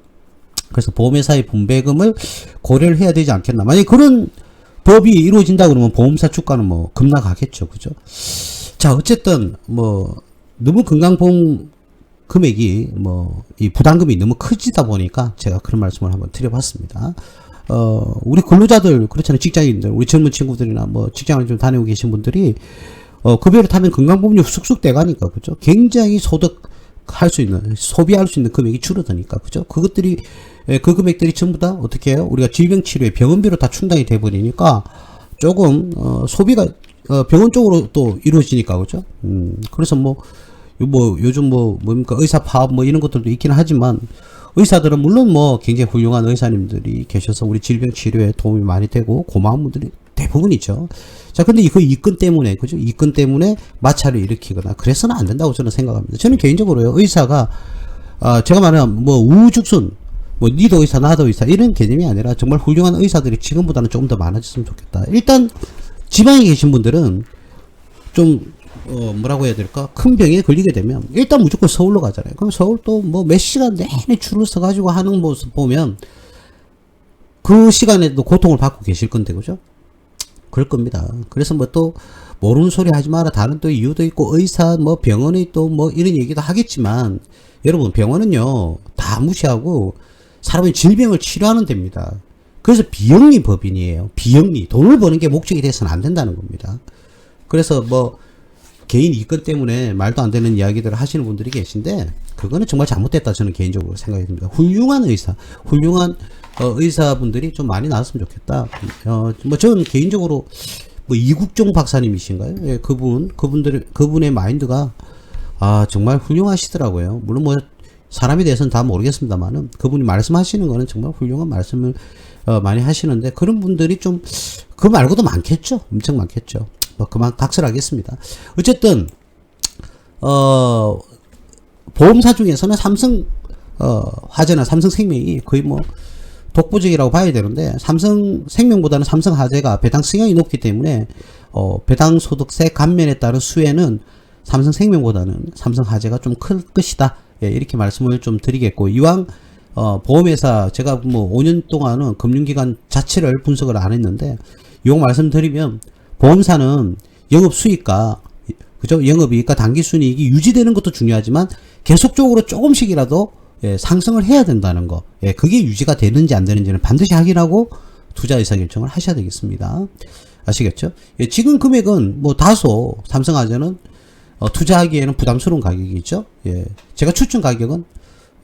[SPEAKER 1] 그래서 보험회사의 분배금을 고려를 해야 되지 않겠나. 만약에 그런 법이 이루어진다 그러면 보험사 주가는 뭐 급락하겠죠. 그죠? 자, 어쨌든 뭐 너무 건강보험 금액이 이 부담금이 너무 커지다 보니까 제가 그런 말씀을 한번 드려봤습니다. 우리 근로자들 그렇잖아요. 직장인들, 우리 젊은 친구들이나 뭐 직장을 좀 다니고 계신 분들이 급여를 타면 건강보험료 쑥쑥 떼가니까 그죠? 굉장히 소득할 수 있는 소비할 수 있는 금액이 줄어드니까 그죠? 그 금액들이 전부 다 어떻게 해요? 우리가 질병치료에 병원비로 다 충당이 돼버리니까 조금 소비가 병원 쪽으로 또 이루어지니까 그죠? 그래서 요즘 뭡니까 의사 파업 이런 것들도 있긴 하지만 의사들은 물론 굉장히 훌륭한 의사님들이 계셔서 우리 질병 치료에 도움이 많이 되고 고마운 분들이 대부분이죠. 자, 근데 그 이권 때문에, 그죠? 이권 때문에 마찰을 일으키거나 그래서는 안 된다고 저는 생각합니다. 저는 개인적으로요, 의사가, 제가 말하는 뭐 우후죽순, 뭐 니도 의사, 나도 의사 이런 개념이 아니라 정말 훌륭한 의사들이 지금보다는 조금 더 많아졌으면 좋겠다. 일단 지방에 계신 분들은 좀 뭐라고 해야 될까? 큰 병에 걸리게 되면 일단 무조건 서울로 가잖아요. 그럼 서울 또 뭐 몇 시간 내내 줄을 서가지고 하는 모습 보면 그 시간에도 고통을 받고 계실 건데, 그죠? 그럴 겁니다. 그래서 뭐 또 모르는 소리 하지 마라. 다른 또 이유도 있고 의사 뭐 병원이 또 뭐 이런 얘기도 하겠지만, 여러분 병원은요 다 무시하고 사람의 질병을 치료하는 데입니다. 그래서 비영리 법인이에요. 비영리. 돈을 버는 게 목적이 돼서는 안 된다는 겁니다. 그래서 뭐 개인 이권 때문에 말도 안 되는 이야기들을 하시는 분들이 계신데, 그거는 정말 잘못됐다 저는 개인적으로 생각이 듭니다. 훌륭한 의사, 훌륭한 의사분들이 좀 많이 나왔으면 좋겠다. 뭐 저는 개인적으로 뭐 이국종 박사님이신가요? 예, 그분의 마인드가 정말 훌륭하시더라고요. 물론 뭐 사람에 대해서는 다 모르겠습니다만은 그분이 말씀하시는 거는 정말 훌륭한 말씀을 많이 하시는데, 그런 분들이 좀 그 말고도 많겠죠. 엄청 많겠죠. 뭐 그만 각설하겠습니다. 어쨌든 보험사 중에서는 삼성 화재나 삼성생명이 거의 뭐 독보적이라고 봐야 되는데, 삼성생명보다는 삼성화재가 배당 수익이 높기 때문에 배당 소득세 감면에 따른 수혜는 삼성생명보다는 삼성화재가 좀 클 것이다. 예, 이렇게 말씀을 좀 드리겠고, 이왕 보험회사 제가 뭐 5년 동안은 금융기관 자체를 분석을 안 했는데, 요 말씀드리면 보험사는 영업수익과, 그죠? 영업이익과 당기순이익이 유지되는 것도 중요하지만 계속적으로 조금씩이라도 상승을 해야 된다는 거. 그게 유지가 되는지 안 되는지는 반드시 확인하고 투자 의사결정을 하셔야 되겠습니다. 아시겠죠? 지금 금액은 뭐 다소 삼성화재는 투자하기에는 부담스러운 가격이죠. 제가 추천 가격은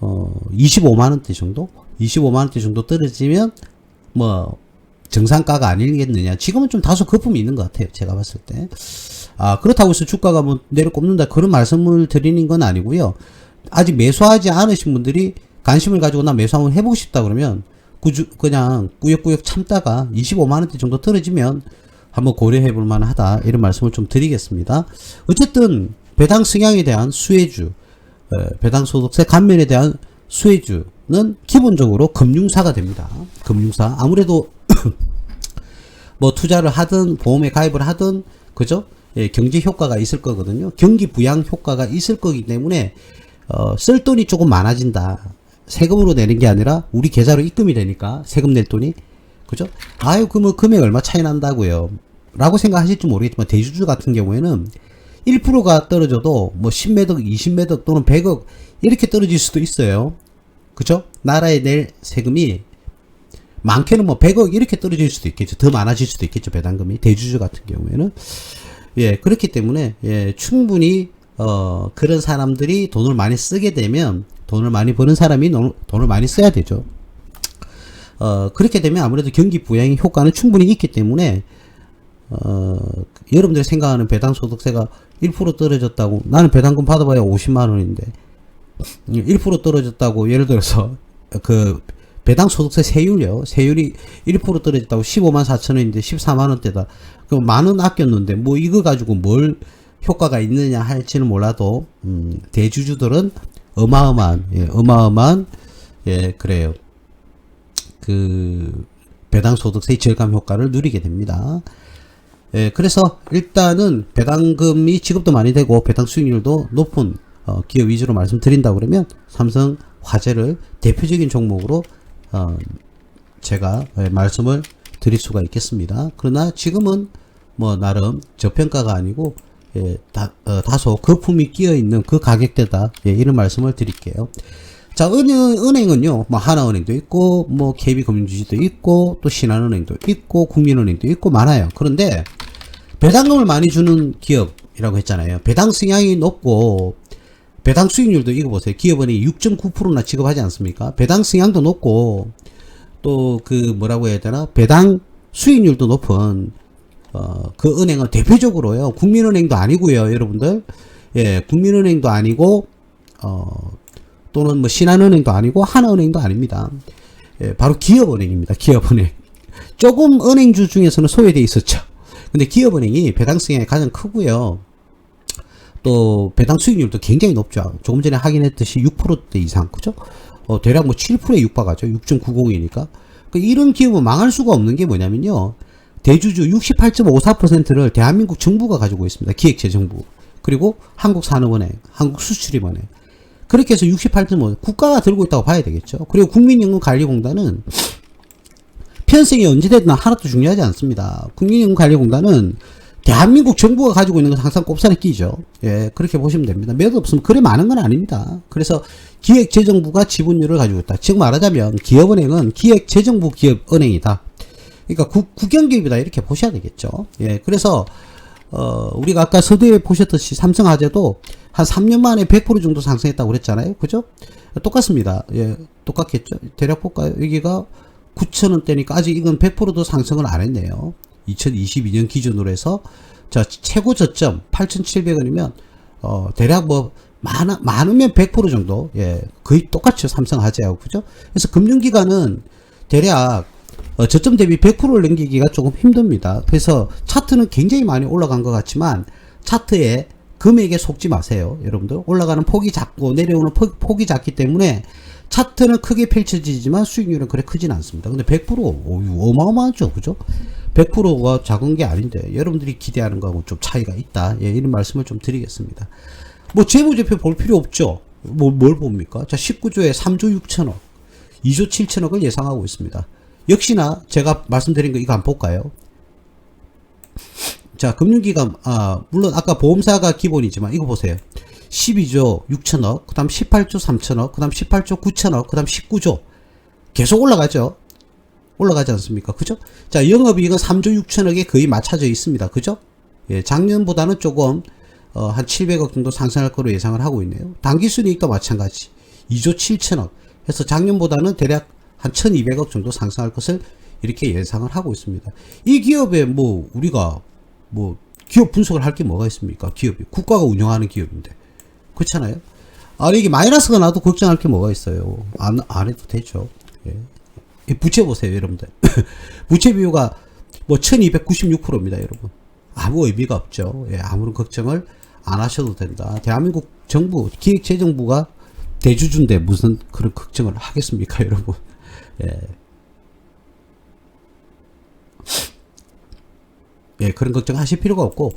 [SPEAKER 1] 25만원대 정도? 25만원대 정도 떨어지면 뭐 정상가가 아니겠느냐. 지금은 좀 다소 거품이 있는 것 같아요. 제가 봤을 때. 그렇다고 해서 주가가 뭐 내려꼽는다, 그런 말씀을 드리는 건 아니고요. 아직 매수하지 않으신 분들이 관심을 가지고 나 매수 한번 해보고 싶다 그러면 그냥 꾸역꾸역 참다가 25만원대 정도 떨어지면 한번 고려해 볼 만하다, 이런 말씀을 좀 드리겠습니다. 어쨌든 배당 성향에 대한 수혜주, 배당 소득세 감면에 대한 수혜주는 기본적으로 금융사가 됩니다. 금융사. 아무래도 뭐 투자를 하든 보험에 가입을 하든, 그죠? 경제 효과가 있을 거거든요. 경기 부양 효과가 있을 거기 때문에 쓸 돈이 조금 많아진다. 세금으로 내는 게 아니라 우리 계좌로 입금이 되니까 세금 낼 돈이, 그죠? 그러면 금액 얼마 차이 난다고요 라고 생각하실지 모르겠지만, 대주주 같은 경우에는 1%가 떨어져도 뭐 10매덕, 20매덕 또는 100억 이렇게 떨어질 수도 있어요. 그죠? 나라에 낼 세금이 많게는 뭐 100억 이렇게 떨어질 수도 있겠죠. 더 많아질 수도 있겠죠. 배당금이. 대주주 같은 경우에는. 그렇기 때문에 충분히 그런 사람들이 돈을 많이 쓰게 되면, 돈을 많이 버는 사람이 돈을 많이 써야 되죠. 그렇게 되면 아무래도 경기 부양의 효과는 충분히 있기 때문에 여러분들이 생각하는 배당 소득세가 1% 떨어졌다고, 나는 배당금 받아봐야 50만원인데 1% 떨어졌다고, 예를 들어서 그 배당 소득세 세율이 1% 떨어졌다고 15만 4천원인데 14만원대다. 그럼 만원 아꼈는데 뭐 이거 가지고 뭘 효과가 있느냐 할지는 몰라도 대주주들은 어마어마한 그래요. 그 배당 소득세 절감 효과를 누리게 됩니다. 그래서 일단은 배당금이 지급도 많이 되고 배당 수익률도 높은 기업 위주로 말씀드린다 그러면 삼성 화재를 대표적인 종목으로 제가 말씀을 드릴 수가 있겠습니다. 그러나 지금은 뭐 나름 저평가가 아니고 다소 거품이 끼어 있는 그 가격대다, 이런 말씀을 드릴게요. 자, 은행은요, 뭐 하나은행도 있고 뭐 KB금융주식도 있고 또 신한은행도 있고 국민은행도 있고 많아요. 그런데 배당금을 많이 주는 기업이라고 했잖아요. 배당 성향이 높고 배당 수익률도 이거 보세요. 기업은행이 6.9%나 지급하지 않습니까? 배당 성향도 높고 또 그 뭐라고 해야 되나, 배당 수익률도 높은 그 은행은 대표적으로요, 국민은행도 아니고요, 여러분들. 국민은행도 아니고 또는 뭐 신한은행도 아니고 하나은행도 아닙니다. 바로 기업은행입니다. 기업은행. 조금 은행주 중에서는 소외되어 있었죠. 근데 기업은행이 배당 성향이 가장 크고요. 또 배당 수익률도 굉장히 높죠. 조금 전에 확인했듯이 6%대 이상, 그죠? 대략 뭐 7%에 육박하죠. 6.90이니까. 이런 기업은 망할 수가 없는 게 뭐냐면요. 대주주 68.54%를 대한민국 정부가 가지고 있습니다. 기획재정부. 그리고 한국산업은행, 한국수출입은행. 그렇게 해서 68.5, 국가가 들고 있다고 봐야 되겠죠. 그리고 국민연금관리공단은 편성이 언제되든 하나도 중요하지 않습니다. 국민연금관리공단은 대한민국 정부가 가지고 있는 건 항상 꼽살에 끼죠. 예, 그렇게 보시면 됩니다. 몇 없으면 그래 많은 건 아닙니다. 그래서 기획재정부가 지분율을 가지고 있다. 즉 말하자면 기업은행은 기획재정부 기업은행이다. 그러니까 국영기업이다 이렇게 보셔야 되겠죠. 예, 그래서 우리가 아까 서두에 보셨듯이 삼성화재도 한 3년 만에 100% 정도 상승했다고 그랬잖아요. 그죠? 똑같습니다. 예, 똑같겠죠. 대략 볼까요? 여기가 9,000원대니까 아직 이건 100%도 상승을 안 했네요. 2022년 기준으로 해서 자 최고 저점 8,700원이면 대략 뭐 많으면 100% 정도, 예, 거의 똑같죠. 삼성화재하고. 그죠? 그래서 금융기관은 대략 저점 대비 100%를 넘기기가 조금 힘듭니다. 그래서 차트는 굉장히 많이 올라간 것 같지만 차트에 금액에 속지 마세요. 여러분들 올라가는 폭이 작고 내려오는 폭이 작기 때문에 차트는 크게 펼쳐지지만 수익률은 그래 크진 않습니다. 근데 100% 어마어마하죠. 그죠? 100%가 작은 게 아닌데 여러분들이 기대하는 거하고 좀 차이가 있다. 예, 이런 말씀을 좀 드리겠습니다. 뭐 재무제표 볼 필요 없죠. 뭘 봅니까? 자, 19조에 3조 6천억, 2조 7천억을 예상하고 있습니다. 역시나 제가 말씀드린 거 이거 한번 볼까요? 자, 금융기관, 물론 아까 보험사가 기본이지만 이거 보세요. 12조 6천억, 그 다음 18조 3천억, 그 다음 18조 9천억, 그 다음 19조. 계속 올라가죠. 올라가지 않습니까? 그죠? 자, 영업이익은 3조 6천억에 거의 맞춰져 있습니다. 그죠? 예, 작년보다는 조금, 한 700억 정도 상승할 거로 예상을 하고 있네요. 당기순이익도 마찬가지. 2조 7천억. 해서 작년보다는 대략 한 1200억 정도 상승할 것을 이렇게 예상을 하고 있습니다. 이 기업에 뭐, 우리가, 뭐, 기업 분석을 할 게 뭐가 있습니까? 기업이. 국가가 운영하는 기업인데. 그렇잖아요? 이게 마이너스가 나도 걱정할 게 뭐가 있어요. 안 해도 되죠. 예. 부채 보세요, 여러분들. 부채 비율가 뭐 1296%입니다, 여러분. 아무 의미가 없죠. 예, 아무런 걱정을 안 하셔도 된다. 대한민국 정부, 기획재정부가 대주주인데 무슨 그런 걱정을 하겠습니까, 여러분. 예. 예, 그런 걱정 하실 필요가 없고.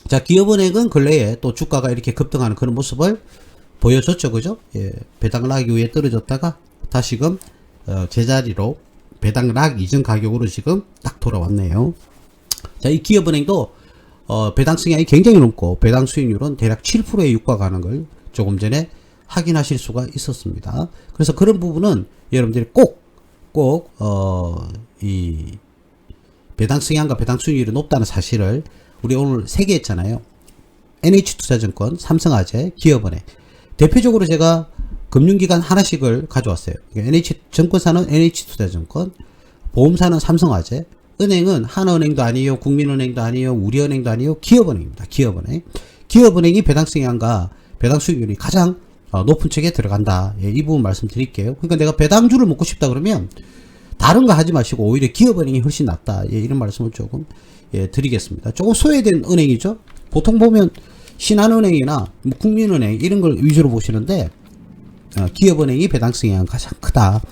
[SPEAKER 1] 자, 기업은행은 근래에 또 주가가 이렇게 급등하는 그런 모습을 보여줬죠. 그죠? 예, 배당락 이후에 떨어졌다가 다시금 제자리로 배당락 이전 가격으로 지금 딱 돌아왔네요. 자, 이 기업은행도 배당 성향이 굉장히 높고 배당 수익률은 대략 7%에 육박하는 걸 조금 전에 확인하실 수가 있었습니다. 그래서 그런 부분은 여러분들이 이 배당 성향과 배당 수익률이 높다는 사실을 우리 오늘 3개 했잖아요. NH투자증권, 삼성화재, 기업은행. 대표적으로 제가 금융기관 하나씩을 가져왔어요. NH증권사는 NH투자증권, 보험사는 삼성화재, 은행은 하나은행도 아니에요, 국민은행도 아니에요, 우리은행도 아니에요, 기업은행입니다. 기업은행. 기업은행이 배당 성향과 배당 수익률이 가장 높은 책에 들어간다. 예, 이 부분 말씀드릴게요. 그러니까 내가 배당주를 먹고 싶다 그러면 다른 거 하지 마시고 오히려 기업은행이 훨씬 낫다. 예, 이런 말씀을 조금 드리겠습니다. 조금 소외된 은행이죠. 보통 보면 신한은행이나 뭐 국민은행 이런 걸 위주로 보시는데 기업은행이 배당 성향이 가장 크다.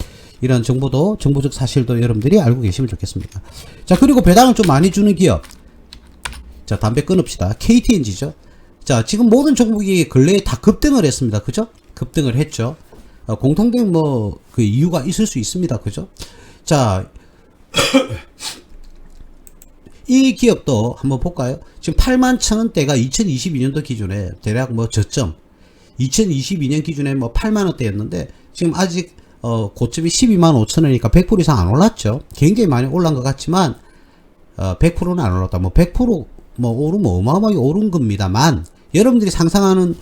[SPEAKER 1] 이런 정보도, 정보적 사실도 여러분들이 알고 계시면 좋겠습니다. 자, 그리고 배당을 좀 많이 주는 기업. 자, 담배 끊읍시다. KTNG죠. 자, 지금 모든 종목이 근래에 다 급등을 했습니다. 그죠? 급등을 했죠. 공통된 뭐 그 이유가 있을 수 있습니다. 그죠? 자, 이 기업도 한번 볼까요? 지금 81,000원대가 2022년도 기준에 대략 뭐 저점 2022년 기준에 뭐 8만원대였는데 지금 아직 고점이 125,000원이니까 100% 이상 안 올랐죠. 굉장히 많이 올란 것 같지만 100%는 안 올랐다. 뭐 100% 오르면 어마어마하게 오른 겁니다만 여러분들이 상상하는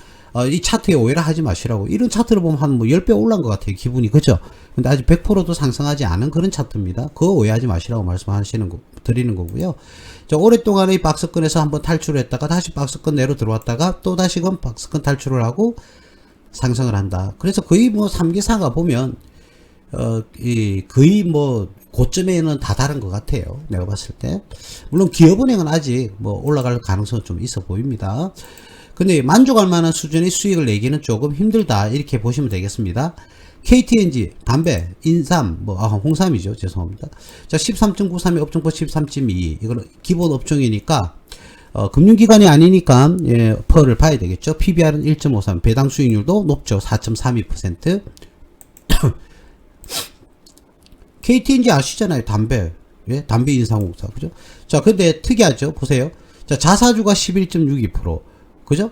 [SPEAKER 1] 이 차트에 오해를 하지 마시라고. 이런 차트를 보면 한 뭐 10배 올란 것 같아요. 기분이. 그죠? 근데 아직 100%도 상승하지 않은 그런 차트입니다. 그거 오해하지 마시라고 드리는 거고요. 자, 오랫동안 이 박스권에서 한번 탈출을 했다가 다시 박스권 내로 들어왔다가 또 다시금 박스권 탈출을 하고 상승을 한다. 그래서 거의 뭐 3기사가 보면 거의 뭐 고점에는 다다른 것 같아요. 내가 봤을 때. 물론 기업은행은 아직 뭐 올라갈 가능성은 좀 있어 보입니다. 근데 만족할 만한 수준의 수익을 내기는 조금 힘들다. 이렇게 보시면 되겠습니다. KTNG, 담배, 인삼, 홍삼이죠. 죄송합니다. 자, 13.93에 업종법 13.2. 이거는 기본 업종이니까, 금융기관이 아니니까, 예, 펄을 봐야 되겠죠. PBR은 1.53, 배당 수익률도 높죠. 4.32%. KTNG 아시잖아요. 담배. 예? 담배 인상공사. 그죠? 자, 근데 특이하죠. 보세요. 자, 자사주가 11.62%. 그죠?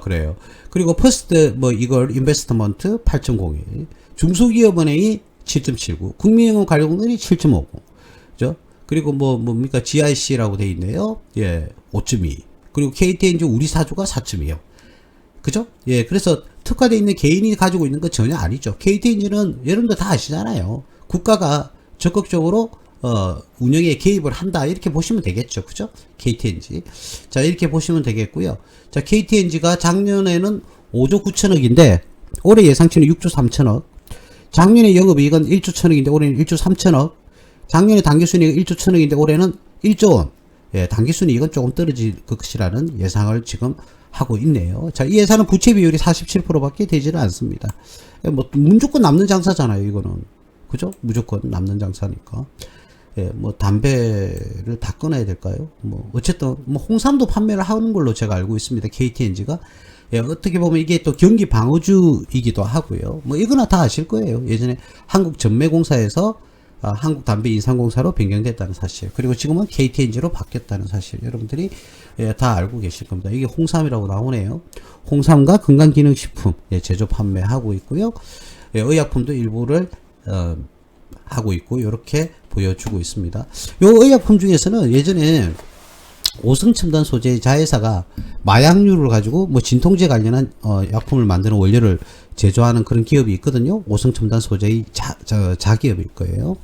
[SPEAKER 1] 그래요. 그리고 퍼스트, 이걸, 인베스트먼트 8.01. 중소기업은행이 7.79. 국민연금관리공단이 7.50. 그죠? 그리고 뭡니까? GIC라고 돼 있네요. 예, 5.2. 그리고 KTNG 우리 사주가 4.2요. 그죠? 예, 그래서 특화되어 있는 개인이 가지고 있는 건 전혀 아니죠. KTNG는 여러분들 다 아시잖아요. 국가가 적극적으로 운영에 개입을 한다 이렇게 보시면 되겠죠. 그죠? KTNG. 자, 이렇게 보시면 되겠고요. 자, KTNG가 작년에는 5조 9천억인데 올해 예상치는 6조 3천억. 작년에 영업이익은 1조 1천억인데 올해는 1조 3천억. 작년에 당기순이익은 1조 1천억인데 올해는 1조 원. 예, 당기순이익은 조금 떨어질 것이라는 예상을 지금 하고 있네요. 자, 이 회사는 부채 비율이 47%밖에 되지는 않습니다. 무조건 남는 장사잖아요, 이거는. 그죠? 무조건 남는 장사니까. 예, 담배를 다 끊어야 될까요? 어쨌든, 홍삼도 판매를 하는 걸로 제가 알고 있습니다. KTNG가. 예, 어떻게 보면 이게 또 경기 방어주이기도 하고요. 이거나 다 아실 거예요. 예전에 한국전매공사에서 한국담배인상공사로 변경됐다는 사실. 그리고 지금은 KTNG로 바뀌었다는 사실. 여러분들이 예, 다 알고 계실 겁니다. 이게 홍삼이라고 나오네요. 홍삼과 건강기능식품 예, 제조 판매하고 있고요. 예, 의약품도 일부를 하고 있고 이렇게 보여주고 있습니다. 요 의약품 중에서는 예전에 오성첨단 소재의 자회사가 마약류를 가지고 진통제 관련한 약품을 만드는 원료를 제조하는 그런 기업이 있거든요. 오성첨단 소재의 자기업일 거예요.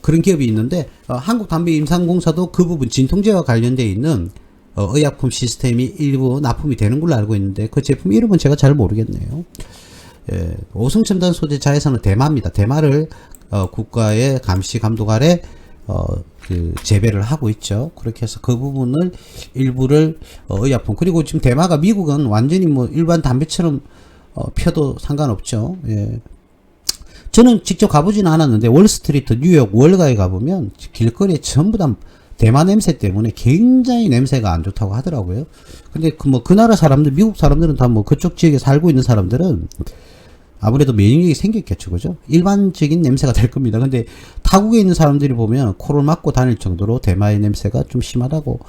[SPEAKER 1] 그런 기업이 있는데 한국담배임상공사도 그 부분 진통제와 관련되어 있는 의약품 시스템이 일부 납품이 되는 걸로 알고 있는데 그 제품 이름은 제가 잘 모르겠네요. 예, 오성첨단 소재 자회사는 대마입니다. 대마를 국가의 감시 감독 아래 재배를 하고 있죠. 그렇게 해서 그 부분을 일부를 의약품 그리고 지금 대마가 미국은 완전히 일반 담배처럼 펴도 상관없죠. 예. 저는 직접 가보지는 않았는데 월스트리트 뉴욕 월가에 가보면 길거리에 전부 다 대마 냄새 때문에 굉장히 냄새가 안 좋다고 하더라고요. 근데 그 나라 사람들 미국 사람들은 다 그쪽 지역에 살고 있는 사람들은 아무래도免疫力생겼겠죠. 그죠? 일반적인 냄새가 될 겁니다. 근데 타국에 있는 사람들이 보면 코를 막고 다닐 정도로 대마의 냄새가 좀 심하다고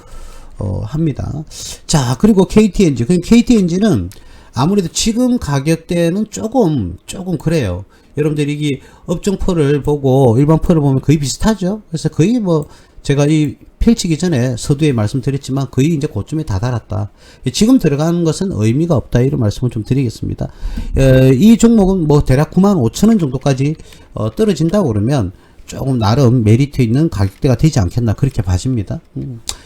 [SPEAKER 1] 합니다. 자, 그리고 KTNG. KTNG는 아무래도 지금 가격대는 조금 그래요. 여러분들이 이게 업종표를 보고 일반 표를 보면 거의 비슷하죠. 그래서 거의 제가 이 펼치기 전에 서두에 말씀드렸지만 거의 이제 고점에 다다랐다. 지금 들어가는 것은 의미가 없다. 이런 말씀을 좀 드리겠습니다. 이 종목은 대략 95,000원 정도까지 떨어진다고 그러면 조금 나름 메리트 있는 가격대가 되지 않겠나 그렇게 봐집니다.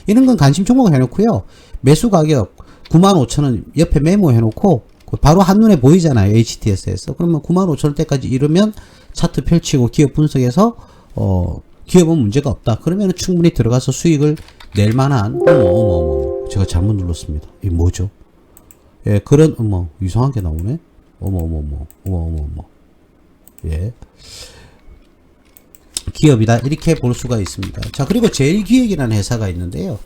[SPEAKER 1] 이런 건 관심 종목 해놓고요. 매수 가격 95,000원 옆에 메모해놓고 바로 한눈에 보이잖아요. HTS에서. 그러면 95,000원대까지 이르면 차트 펼치고 기업 분석해서 기업은 문제가 없다. 그러면 충분히 들어가서 수익을 낼 만한, 어머. 제가 잘못 눌렀습니다. 이게 뭐죠? 예, 이상한 게 나오네? 어머. 예. 기업이다. 이렇게 볼 수가 있습니다. 자, 그리고 제일기획이라는 회사가 있는데요.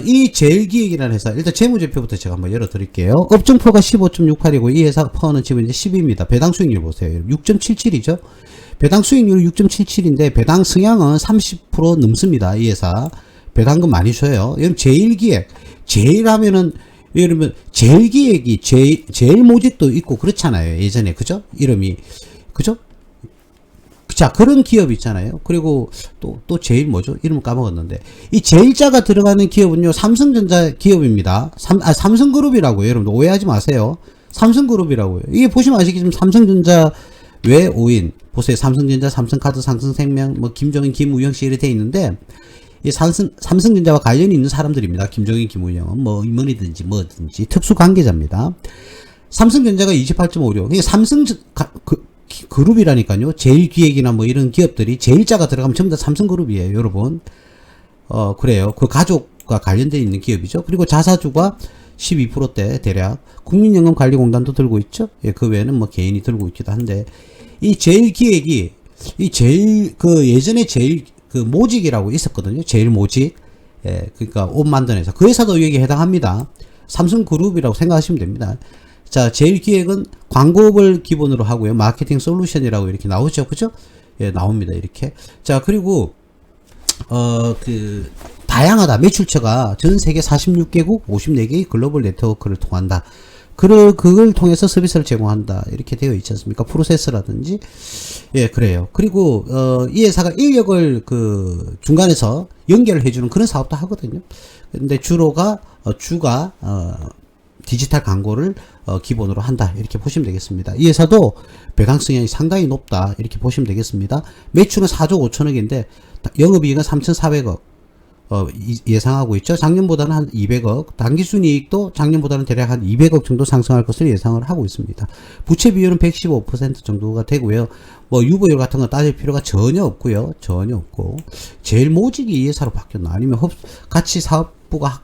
[SPEAKER 1] 이 제일기획이라는 회사, 일단 재무제표부터 제가 한번 열어드릴게요. 업종표가 15.68이고, 이 회사 퍼는 지금 이제 10입니다. 배당 수익률 보세요. 6.77이죠? 배당 수익률이 6.77인데 배당 성향은 30% 넘습니다. 이 회사 배당금 많이 줘요. 여러분 제일기획 제일 하면은 여러분 제일기획이 제일 모직도 있고 그렇잖아요. 예전에 그죠? 이름이 그죠? 자 그런 기업 있잖아요. 그리고 또 제일 뭐죠? 이름 까먹었는데 이 제일자가 들어가는 기업은요 삼성전자 기업입니다. 삼성그룹이라고요. 여러분들 오해하지 마세요. 삼성그룹이라고요. 이게 보시면 아시겠지만 삼성전자 왜 5인 보세요. 삼성전자, 삼성카드, 삼성생명, 김종인, 김우영 씨 이렇게 돼 있는데 이 삼성전자와 관련이 있는 사람들입니다. 김종인, 김우영은 임원이든지 뭐든지 특수 관계자입니다. 삼성전자가 28.56. 이게 그룹이라니까요. 제일기획이나 뭐 이런 기업들이 제일자가 들어가면 전부 다 삼성그룹이에요, 여러분. 그래요. 그 가족과 관련되어 있는 기업이죠. 그리고 자사주가 12%대 대략. 국민연금관리공단도 들고 있죠. 예, 그 외에는 뭐 개인이 들고 있기도 한데, 이 제일기획이, 예전에 제일, 모직이라고 있었거든요. 제일모직. 예, 그러니까 옷 만드는 회사. 그 회사도 여기에 해당합니다. 삼성그룹이라고 생각하시면 됩니다. 자, 제일기획은 광고업을 기본으로 하고요. 마케팅 솔루션이라고 이렇게 나오죠. 그죠? 예, 나옵니다. 이렇게. 자, 그리고, 다양하다. 매출처가 전 세계 46개국 54개의 글로벌 네트워크를 통한다. 그걸 통해서 서비스를 제공한다. 이렇게 되어 있지 않습니까? 프로세스라든지. 예, 그래요. 그리고, 이 회사가 인력을 중간에서 연결해주는 그런 사업도 하거든요. 근데 주가, 디지털 광고를 기본으로 한다. 이렇게 보시면 되겠습니다. 이 회사도 배당 성향이 상당히 높다. 이렇게 보시면 되겠습니다. 매출은 4조 5천억인데 영업이익은 3,400억 예상하고 있죠. 작년보다는 한 200억, 당기순이익도 작년보다는 대략 한 200억 정도 상승할 것을 예상을 하고 있습니다. 부채 비율은 115% 정도가 되고요. 뭐 유보율 같은 거 따질 필요가 전혀 없고요. 전혀 없고. 제일 모직이 이 회사로 바뀌었나? 아니면 같이 사업부가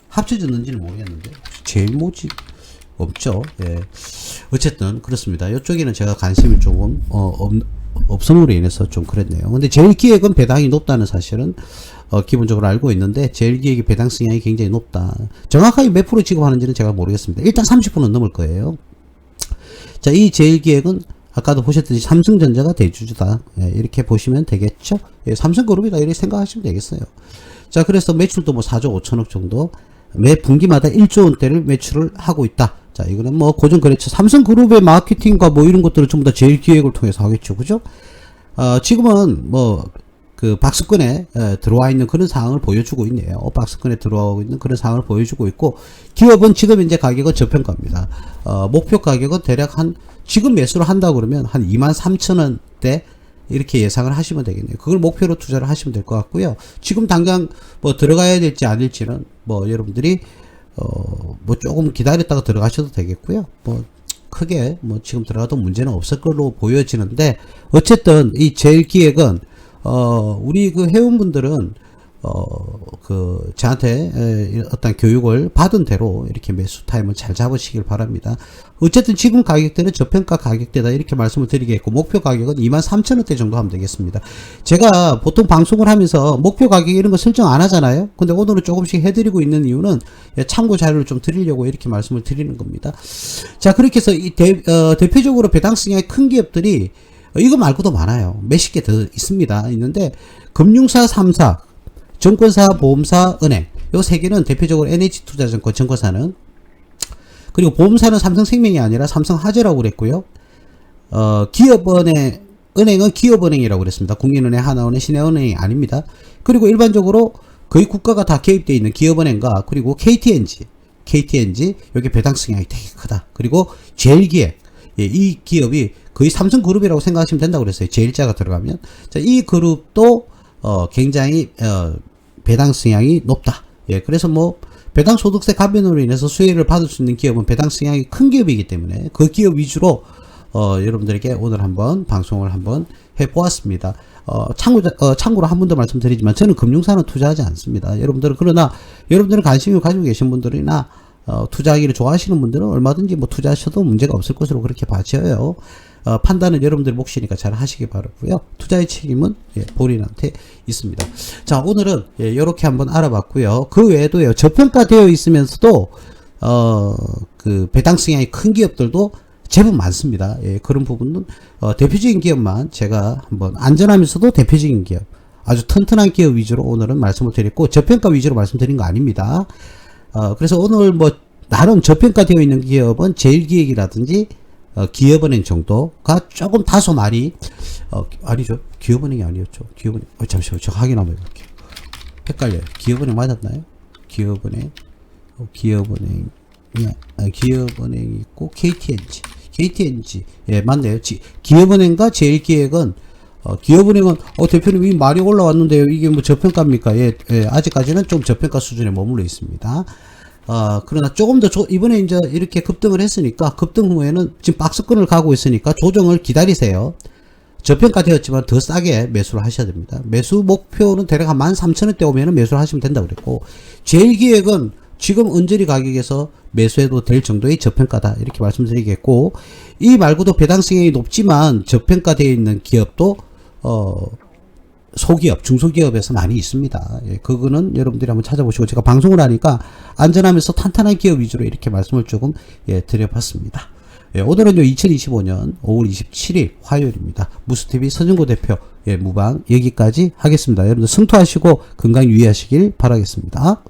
[SPEAKER 1] 합쳐졌는지는 모르겠는데 제일 모직 없죠. 예. 어쨌든 그렇습니다. 이쪽에는 제가 관심이 조금 없음으로 인해서 좀 그랬네요. 근데 제일기획은 배당이 높다는 사실은 기본적으로 알고 있는데 제일기획의 배당 성향이 굉장히 높다. 정확하게 몇 프로 지급하는지는 제가 모르겠습니다. 일단 30%는 넘을 거예요. 자, 이 제일기획은 아까도 보셨듯이 삼성전자가 대주주다. 예, 이렇게 보시면 되겠죠. 예, 삼성그룹이다 이렇게 생각하시면 되겠어요. 자, 그래서 매출도 뭐 4조 5천억 정도, 매 분기마다 1조 원대를 매출을 하고 있다. 자, 이거는 뭐 고정거래처 삼성그룹의 마케팅과 뭐 이런 것들을 전부 다 제일기획을 통해서 하겠죠. 그죠? 지금은 뭐 박스권에 들어와 있는 그런 상황을 보여주고 있네요. 박스권에 들어오고 있는 그런 상황을 보여주고 있고, 기업은 지금 현재 가격은 저평가입니다. 목표 가격은 대략 지금 매수를 한다고 그러면 한 23,000원대 이렇게 예상을 하시면 되겠네요. 그걸 목표로 투자를 하시면 될 것 같고요. 지금 당장 뭐 들어가야 될지 아닐지는 뭐 여러분들이 뭐 조금 기다렸다가 들어가셔도 되겠고요. 뭐 크게 뭐 지금 들어가도 문제는 없을 걸로 보여지는데, 어쨌든 이 제일기획은 우리 회원분들은 저한테 어떤 교육을 받은 대로 이렇게 매수 타임을 잘 잡으시길 바랍니다. 어쨌든 지금 가격대는 저평가 가격대다 이렇게 말씀을 드리겠고, 목표 가격은 23,000원대 정도 하면 되겠습니다. 제가 보통 방송을 하면서 목표 가격 이런 거 설정 안 하잖아요. 근데 오늘은 조금씩 해드리고 있는 이유는 참고 자료를 좀 드리려고 이렇게 말씀을 드리는 겁니다. 자, 그렇게 해서 대표적으로 배당 성향의 큰 기업들이 이거 말고도 많아요. 몇십 개 더 있는데 금융사 3사, 증권사, 보험사, 은행, 요 세 개는 대표적으로 NH투자증권 증권사는, 그리고 보험사는 삼성생명이 아니라 삼성화재라고 그랬고요. 은행은 기업은행이라고 그랬습니다. 국민은행, 하나은행, 신한은행이 아닙니다. 그리고 일반적으로 거의 국가가 다 개입되어 있는 기업은행과 그리고 KTNG, 여기 배당 성향이 되게 크다. 그리고 제일기획, 예, 이 기업이 거의 삼성그룹이라고 생각하시면 된다고 그랬어요. 제일자가 들어가면. 자, 이 그룹도 굉장히 배당 성향이 높다. 예, 그래서 뭐 배당 소득세 감면으로 인해서 수혜를 받을 수 있는 기업은 배당 성향이 큰 기업이기 때문에 그 기업 위주로 여러분들에게 오늘 한번 방송을 한번 해 보았습니다. 참고로 한 번 더 말씀드리지만 저는 금융사는 투자하지 않습니다. 그러나 여러분들은 관심을 가지고 계신 분들이나 투자하기를 좋아하시는 분들은 얼마든지 뭐 투자하셔도 문제가 없을 것으로 그렇게 봐져요. 판단은 여러분들 몫이니까 잘 하시기 바라고요. 투자의 책임은 본인한테 있습니다. 자, 오늘은 이렇게 한번 알아봤고요. 그 외에도요, 저평가되어 있으면서도 배당 성향이 큰 기업들도 제법 많습니다. 예, 그런 부분은 대표적인 기업만 제가 한번, 안전하면서도 대표적인 기업, 아주 튼튼한 기업 위주로 오늘은 말씀을 드렸고, 저평가 위주로 말씀드린 거 아닙니다. 그래서 오늘 뭐 나름 저평가되어 있는 기업은 제일기획이라든지 기업은행 정도가 조금 다소 말이 아니죠. 기업은행이 아니었죠. 기업은행, 잠시만요. 제가 확인 한번 해볼게요. 헷갈려요. 기업은행 맞았나요? 기업은행 있고 KTNG 예, 맞네요. 기업은행과 제일기획은 기업은행은 대표님 이 말이 올라왔는데요. 이게 뭐 저평가입니까? 예, 아직까지는 좀 저평가 수준에 머물러 있습니다. 그러나 조금 더 이번에 이제 이렇게 급등을 했으니까 급등 후에는 지금 박스권을 가고 있으니까 조정을 기다리세요. 저평가되었지만 더 싸게 매수를 하셔야 됩니다. 매수 목표는 대략 한 13,000원대 오면은 매수를 하시면 된다고 그랬고, 제일기획은 지금 은저리 가격에서 매수해도 될 정도의 저평가다 이렇게 말씀드리겠고, 이 말고도 배당 성향이 높지만 저평가되어 있는 기업도 소기업, 중소기업에서 많이 있습니다. 예, 그거는 여러분들이 한번 찾아보시고, 제가 방송을 하니까 안전하면서 탄탄한 기업 위주로 이렇게 말씀을 조금 드려봤습니다. 예, 오늘은 2025년 5월 27일 화요일입니다. 무스TV 서정구 대표 무방 여기까지 하겠습니다. 여러분들 승투하시고 건강 유의하시길 바라겠습니다.